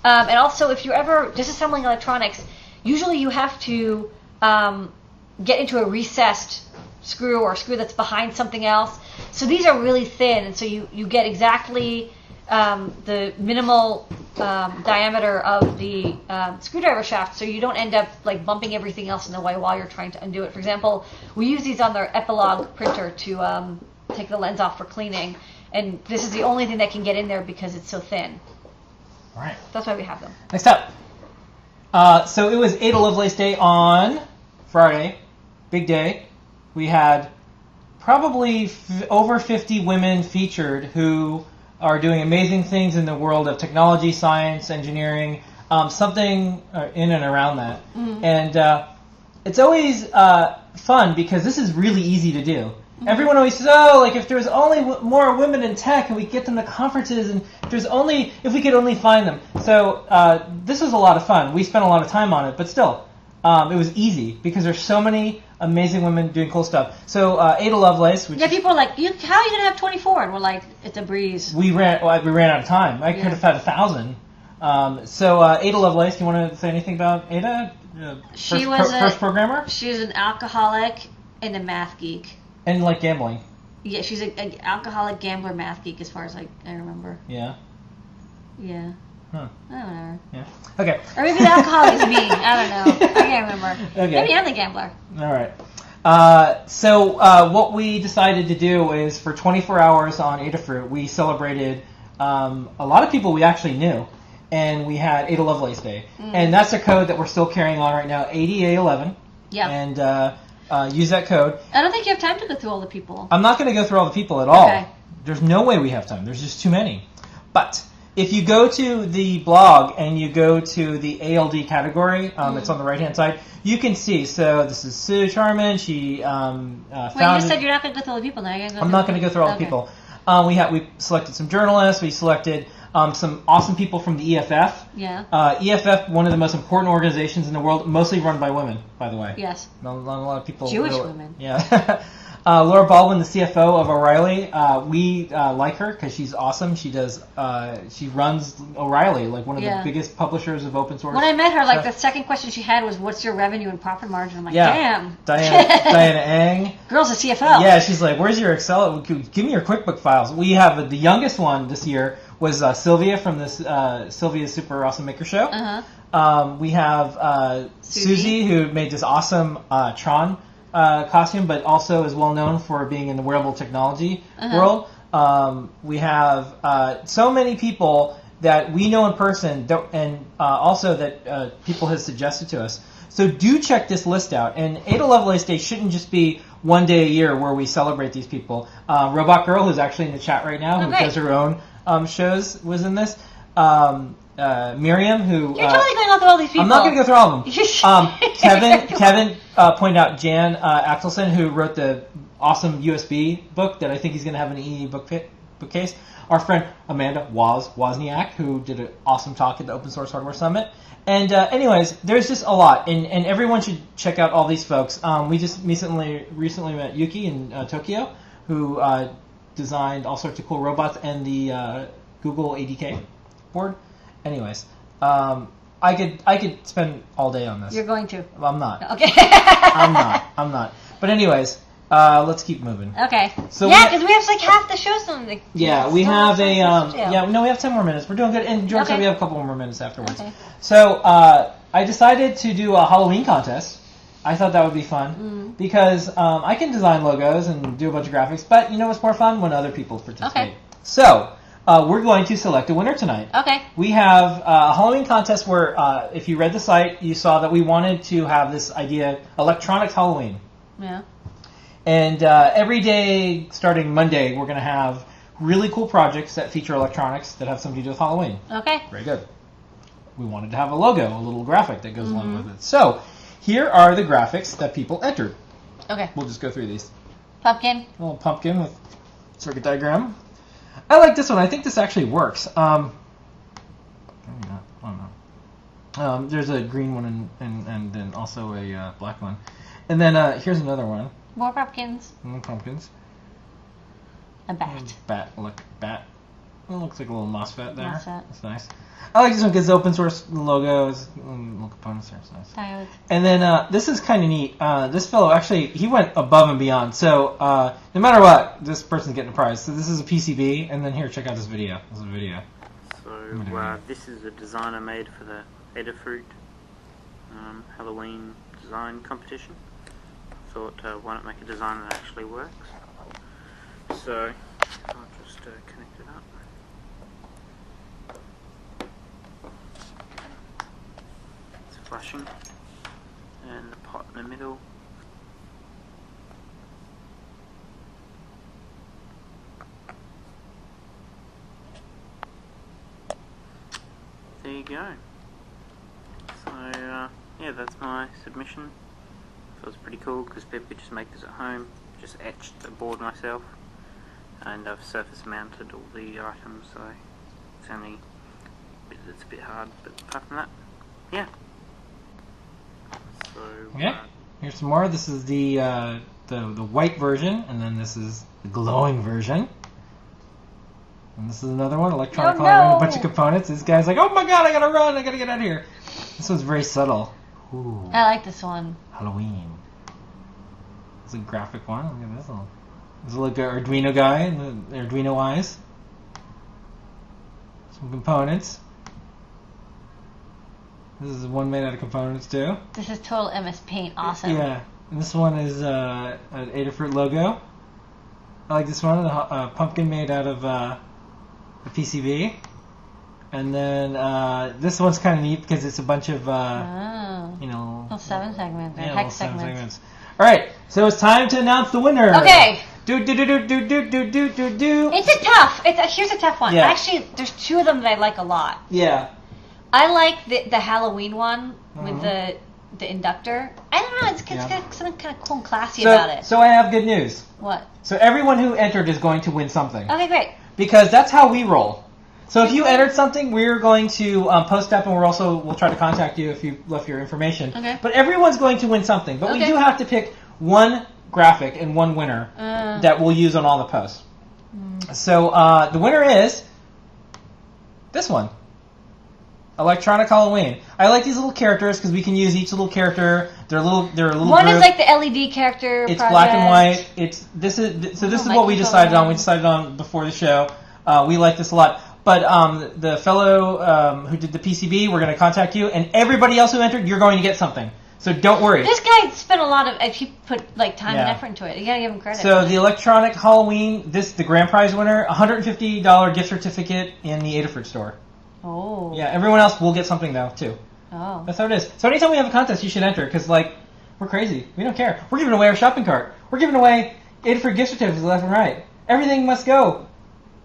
And also, if you're ever disassembling electronics, usually you have to get into a recessed screw or a screw that's behind something else. So these are really thin, and so you get exactly the minimal diameter of the screwdriver shaft, so you don't end up like bumping everything else in the way while you're trying to undo it. For example, we use these on their Epilogue printer to take the lens off for cleaning, and this is the only thing that can get in there because it's so thin. All right. That's why we have them. Next up. So it was Ada Lovelace Day on Friday. Big day. We had probably over 50 women featured who are doing amazing things in the world of technology, science, engineering, something in and around that. Mm-hmm. And it's always fun because this is really easy to do. Mm-hmm. Everyone always says, oh, like if there's only more women in tech and we get them to conferences, and if we could only find them. So this was a lot of fun. We spent a lot of time on it, but still, it was easy because there's so many amazing women doing cool stuff. So Ada Lovelace, which people are like, how are you gonna have 24? And we're like, it's a breeze. We ran out of time. I could have had 1,000. So Ada Lovelace, you want to say anything about Ada? First programmer. She was an alcoholic and a math geek. And like gambling. Yeah, she's an alcoholic gambler, math geek, as far as I remember. Yeah. Yeah. Huh. Whatever. Yeah. Okay. Or maybe the alcoholic is me. I don't know. I can't remember. Okay. Maybe I'm the gambler. All right. So what we decided to do is for 24 hours on Adafruit, we celebrated a lot of people we actually knew, and we had Ada Lovelace Day, and that's a code that we're still carrying on right now, ADA11. Yeah. And use that code. I don't think you have time to go through all the people. I'm not going to go through all the people at all. Okay. There's no way we have time. There's just too many. But if you go to the blog and you go to the ALD category, it's on the right-hand side, you can see. So this is Sue Charman. She founded... Wait, you just said you're not going to go through all the people. Now you're going to go I'm not going to go through all the people. We selected some journalists. We selected some awesome people from the EFF. Yeah. EFF, one of the most important organizations in the world, mostly run by women, by the way. Yes. Not a lot of people... Jewish women. Yeah. Laura Baldwin, the CFO of O'Reilly, we like her because she's awesome. She does. She runs O'Reilly, like one of the biggest publishers of open source. When I met her, like the second question she had was, "What's your revenue and profit margin?" I'm like, "Damn." Diana Ang. Girl's a CFO. Yeah, she's like, "Where's your Excel? Give me your QuickBook files." We have the youngest one this year was Sylvia from this Sylvia's Super Awesome Maker Show. Uh-huh. We have Susie, who made this awesome Tron costume, but also is well known for being in the wearable technology world. We have so many people that we know in person, and also that people have suggested to us. So do check this list out. And Ada Lovelace Day shouldn't just be one day a year where we celebrate these people. Robot Girl, who's actually in the chat right now, who does her own shows, was in this. Miriam, who... You're totally going through all these people. I'm not going to go through all of them. Kevin pointed out Jan Axelson, who wrote the awesome USB book that I think he's going to have an EE bookcase. Our friend Amanda Wozniak, who did an awesome talk at the Open Source Hardware Summit. And anyways, there's just a lot, and everyone should check out all these folks. We just recently met Yuki in Tokyo, who designed all sorts of cool robots and the Google ADK board. Anyways, I could spend all day on this. You're going to. I'm not. Okay. I'm not. But anyways, let's keep moving. Okay. So because we have like half the shows on the. Yeah, we have we have 10 more minutes. We're doing good, and George said we have a couple more minutes afterwards. Okay. So I decided to do a Halloween contest. I thought that would be fun because I can design logos and do a bunch of graphics, but you know what's more fun when other people participate. Okay. So. We're going to select a winner tonight. Okay. We have a Halloween contest where, if you read the site, you saw that we wanted to have this idea, Electronics Halloween. Yeah. And every day, starting Monday, we're going to have really cool projects that feature electronics that have something to do with Halloween. Okay. Very good. We wanted to have a logo, a little graphic that goes along with it. So, here are the graphics that people entered. Okay. We'll just go through these. Pumpkin. A little pumpkin with circuit diagram. I like this one. I think this actually works. Maybe not. I don't know. There's a green one and then also a black one. And then here's another one. More pumpkins. Pumpkins. A bat. Bat. It looks like a little MOSFET there. MOSFET. That's nice. I like this one because the open source logos, little components there. It's nice. Diodes. And then this is kind of neat. This fellow actually he went above and beyond. So no matter what, this person's getting a prize. So this is a PCB, and then here, check out this video. This is a video. So this is a design I made for the Adafruit Halloween design competition. Thought why not make a design that actually works? So I'll just connect it up. It's flashing, and the pot in the middle. There you go. So yeah, that's my submission. So it's pretty cool because people could just make this at home. Just etched the board myself, and I've surface mounted all the items. So it's only it's a bit hard, but apart from that, yeah. So Okay. Here's some more. This is the white version, and then this is the glowing version. And this is another one, electronic a bunch of components. This guy's like, oh my god, I gotta run, I gotta get out of here. This one's very subtle. Ooh, I like this one. Halloween. It's a graphic one. Look at this one. There's a little Arduino guy and the Arduino eyes. Some components. This is one made out of components too. This is total MS Paint. Awesome. Yeah. And this one is an Adafruit logo. I like this one, a pumpkin made out of a PCB. And then this one's kind of neat because it's a bunch of, you know... Little 7 segments, or yeah, hex little 7 segments. Alright, so it's time to announce the winner. Okay. Do. It's a tough. Here's a tough one. Yeah. Actually, there's 2 of them that I like a lot. Yeah. I like the Halloween one with the inductor. I don't know. It's got something kind of cool and classy about it. So I have good news. What? So everyone who entered is going to win something. Okay, great. Because that's how we roll. So if you entered something, we're going to post up, and we'll try to contact you if you left your information. Okay. But everyone's going to win something. But we Okay. do have to pick one graphic and one winner that we'll use on all the posts. So the winner is this one. Electronic Halloween. I like these little characters because we can use each little character. They're a little One group. is like the LED character. It's project. black and white. This is what we decided on. We decided on before the show. We like this a lot. But the fellow who did the PCB, we're going to contact you, and everybody else who entered, you're going to get something. So don't worry. This guy spent a lot of. If he put like time and effort into it, you gotta give him credit. So the Electronic Halloween, the grand prize winner, $150 gift certificate in the Adafruit store. Oh. Yeah, everyone else will get something though too. Oh. That's how it is. So anytime we have a contest, you should enter because like we're crazy. We don't care. We're giving away our shopping cart. We're giving away Adafruit gift certificates left and right. Everything must go.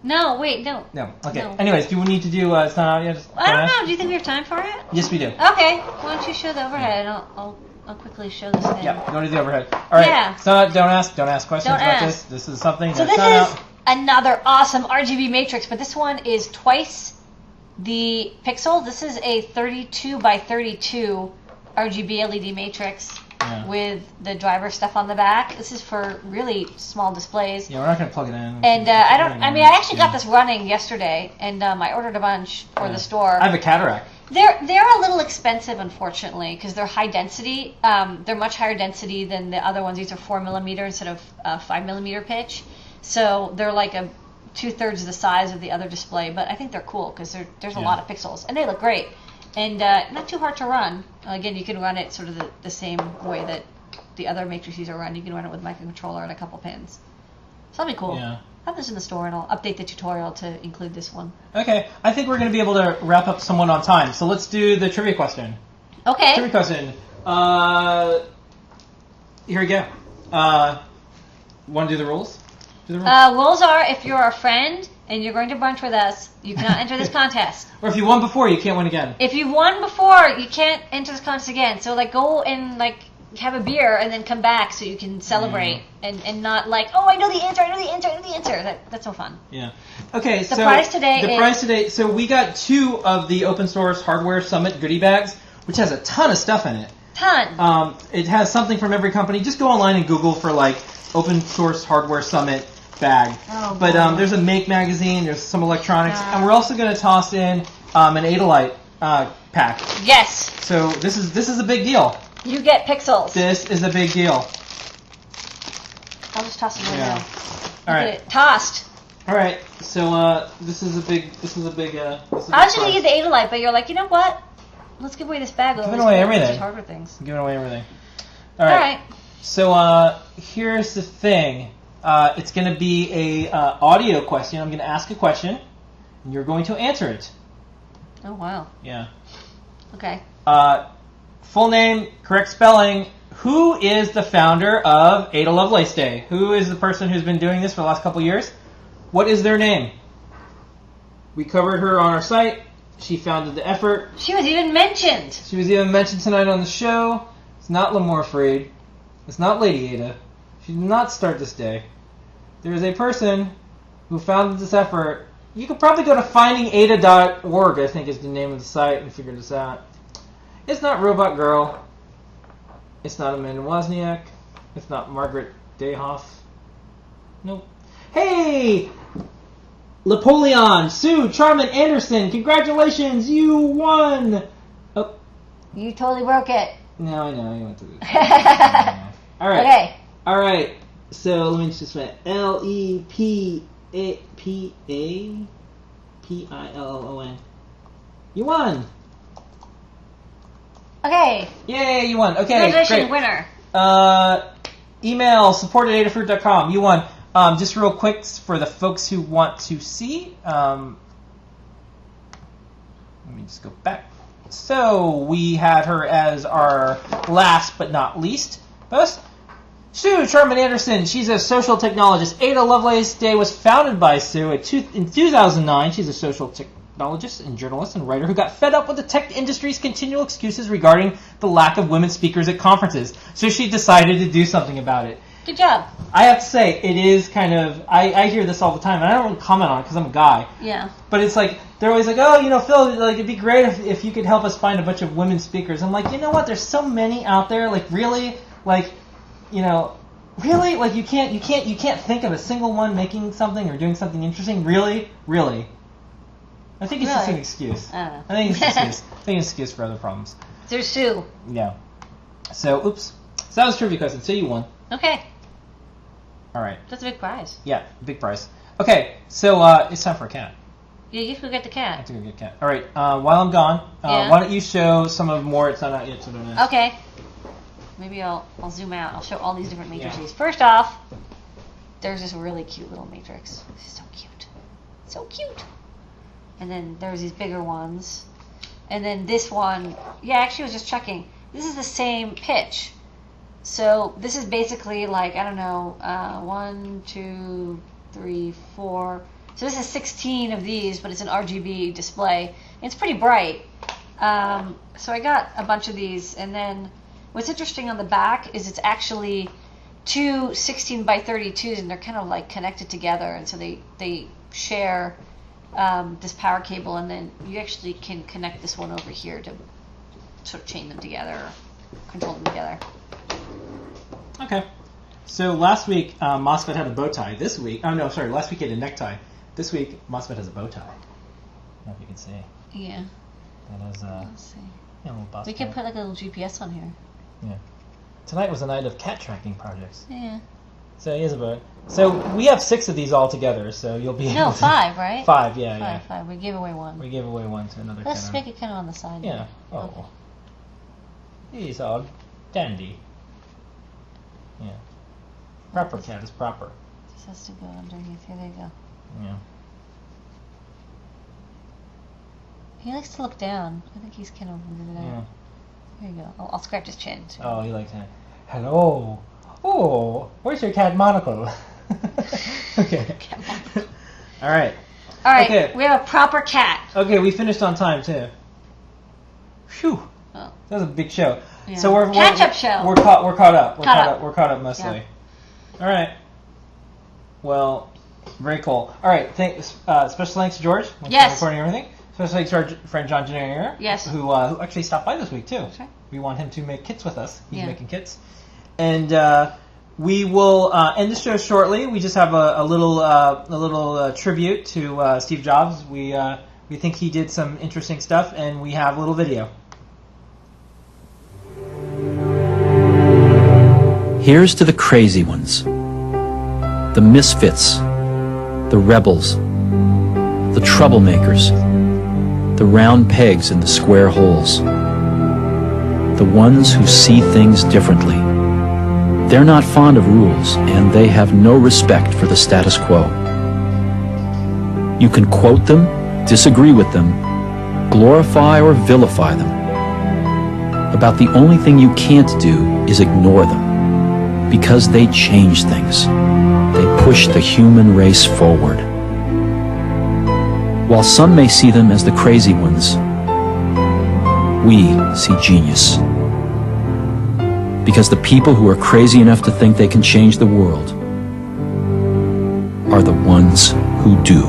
No, wait, no. No. Okay. No. Anyways, do we need to do? It's not out yet. I don't know. Do you think we have time for it? Yes, we do. Okay. Why don't you show the overhead? And I'll quickly show this thing. Yeah. Go to the overhead. All right. Yeah. So don't ask questions Don't about ask. this. This is something So that's this not is out. another awesome RGB matrix, but this one is twice the pixels. This is a 32 by 32 RGB LED matrix with the driver stuff on the back. This is for really small displays. Yeah, we're not gonna plug it in. And I actually got this running yesterday, and I ordered a bunch for the store. I have a cataract. They're a little expensive, unfortunately, because they're high density. They're much higher density than the other ones. These are 4mm instead of 5mm pitch. So they're like 2/3 the size of the other display. But I think they're cool because there's a lot of pixels, and they look great. And not too hard to run. Again, you can run it sort of the same way that the other matrices are run. You can run it with microcontroller and a couple pins. So that'll be cool. Yeah. Have this in the store, and I'll update the tutorial to include this one. Okay, I think we're going to be able to wrap up somewhat on time. So let's do the trivia question. Okay. Trivia question. Here we go. Want to do the rules? Do the rules? Rules are, if you're a friend and you're going to brunch with us, you cannot enter this contest. Or if you won before, you can't win again. If you've won before, you can't enter this contest again. So, like, go and, like, have a beer and then come back so you can celebrate and not like, oh, I know the answer. That's so fun. Yeah. Okay. The prize today. So we got 2 of the Open Source Hardware Summit goodie bags, which has a ton of stuff in it. It has something from every company. Just go online and Google for like Open Source Hardware Summit bag. Oh, but there's a Make magazine. There's some electronics, and we're also going to toss in an Adalite pack. Yes. So this is a big deal. You get pixels. This is a big deal. I'll just toss it right Yeah. now. All right. Tossed. All right. So this is a big. I was just gonna get the Adalite, but you're like, you know what? Let's give away this bag with all Giving these away everything. hardware things. Giving away everything. All right. So here's the thing. It's going to be a audio question. I'm going to ask a question, and you're going to answer it. Oh wow. Yeah. Okay. Full name, correct spelling. Who is the founder of Ada Lovelace Day? Who is the person who's been doing this for the last couple years? What is their name? We covered her on our site. She founded the effort. She was even mentioned. She was even mentioned tonight on the show. It's not Lamore Freed. It's not Lady Ada. She did not start this day. There is a person who founded this effort. You could probably go to findingada.org, I think is the name of the site, and figure this out. It's not Robot Girl. It's not Amanda Wozniak. It's not Margaret Dayhoff. Nope. Hey! Napoleon, Sue, Charmin, Anderson, congratulations, you won! Oh. You totally broke it. No, I know, you went to lose. All right. Okay. All right. So let me just write LEPAPILLON. You won. Okay. Yay, you won. Okay, Congratulations, great. winner. Email support@adafruit.com. You won. Just real quick for the folks who want to see. Let me just go back. So we had her as our last but not least host. Sue Charmin Anderson, she's a social technologist. Ada Lovelace Day was founded by Sue in 2009. She's a social technologist and journalist and writer who got fed up with the tech industry's continual excuses regarding the lack of women speakers at conferences. So she decided to do something about it. Good job. I have to say, it is kind of... I hear this all the time, and I don't really comment on it because I'm a guy. Yeah. But it's like, they're always like, oh, Phil, like, it'd be great if you could help us find a bunch of women speakers. I'm like, you know what? There's so many out there. Like, really? Like, really? Like, you can't think of a single one making something or doing something interesting? Really? I think it's just an excuse. I don't know. I think it's an excuse. I think it's an excuse for other problems. There's Sue. Yeah. So, oops. So that was trivia question. So you won. Okay. All right. That's a big prize. Yeah, big prize. Okay, so it's time for a cat. Yeah, you have to go get the I cat. have to go get a cat. All right, while I'm gone, Yeah. why don't you show some of more? It's not out yet, so don't ask. Okay. Maybe I'll zoom out. I'll show all these different matrices. Yeah. First off, there's this really cute little matrix. This is so cute. So cute. And then there's these bigger ones. And then this one, yeah, actually I was just checking. This is the same pitch. So this is basically like, I don't know, 1, 2, 3, 4. So this is 16 of these, but it's an RGB display. It's pretty bright. So I got a bunch of these. And then what's interesting on the back is it's actually two 16 by 32s, and they're kind of like connected together. And so they share this power cable, and then you actually can connect this one over here to sort of chain them together or control them together. Okay. So last week, MOSFET had a bow tie. This week, last week it had a necktie. This week, MOSFET has a bow tie. I don't know if you can see. Yeah. That is, Let's see. a little boss We could tie. put like a little GPS on here. Yeah. Tonight was a night of cat tracking projects. Yeah. So here's a bow. So we have 6 of these all together, so you'll be able No, to... 5, right? 5, yeah. Five. We gave away one. We gave away one to another Let's cat. make it kind of on the side. Yeah. Oh. Okay. He's all dandy. Yeah. Proper cat is proper. This has to go underneath. Here they go. Yeah. He likes to look down. I think he's kind of weirded Yeah. out. There you go. I'll scratch his chin. So. Oh, he likes that. Hello. Oh, where's your cat monocle? Okay. Cat monocle. All right. All right. Okay. We have a proper cat. Okay, we finished on time too. Phew. Oh. That was a big show. Yeah. So we're Catch-up show. We're caught up. Caught up. We're caught up mostly. All right. Well, very cool. All right. Special thanks to George. Yes. For recording everything. Special thanks to our friend John Janier. Yes. Who actually stopped by this week too. That's right. We want him to make kits with us. He's Yeah. making kits. And we will end the show shortly. We just have a little tribute to Steve Jobs. We think he did some interesting stuff, and we have a little video. Here's to the crazy ones, the misfits, the rebels, the troublemakers, the round pegs in the square holes, the ones who see things differently. They're not fond of rules, and they have no respect for the status quo. You can quote them, disagree with them, glorify or vilify them. About the only thing you can't do is ignore them, because they change things. They push the human race forward. While some may see them as the crazy ones, we see genius. Because the people who are crazy enough to think they can change the world are the ones who do.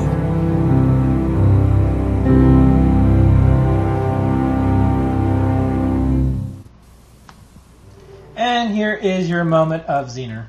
And here is your moment of Zener.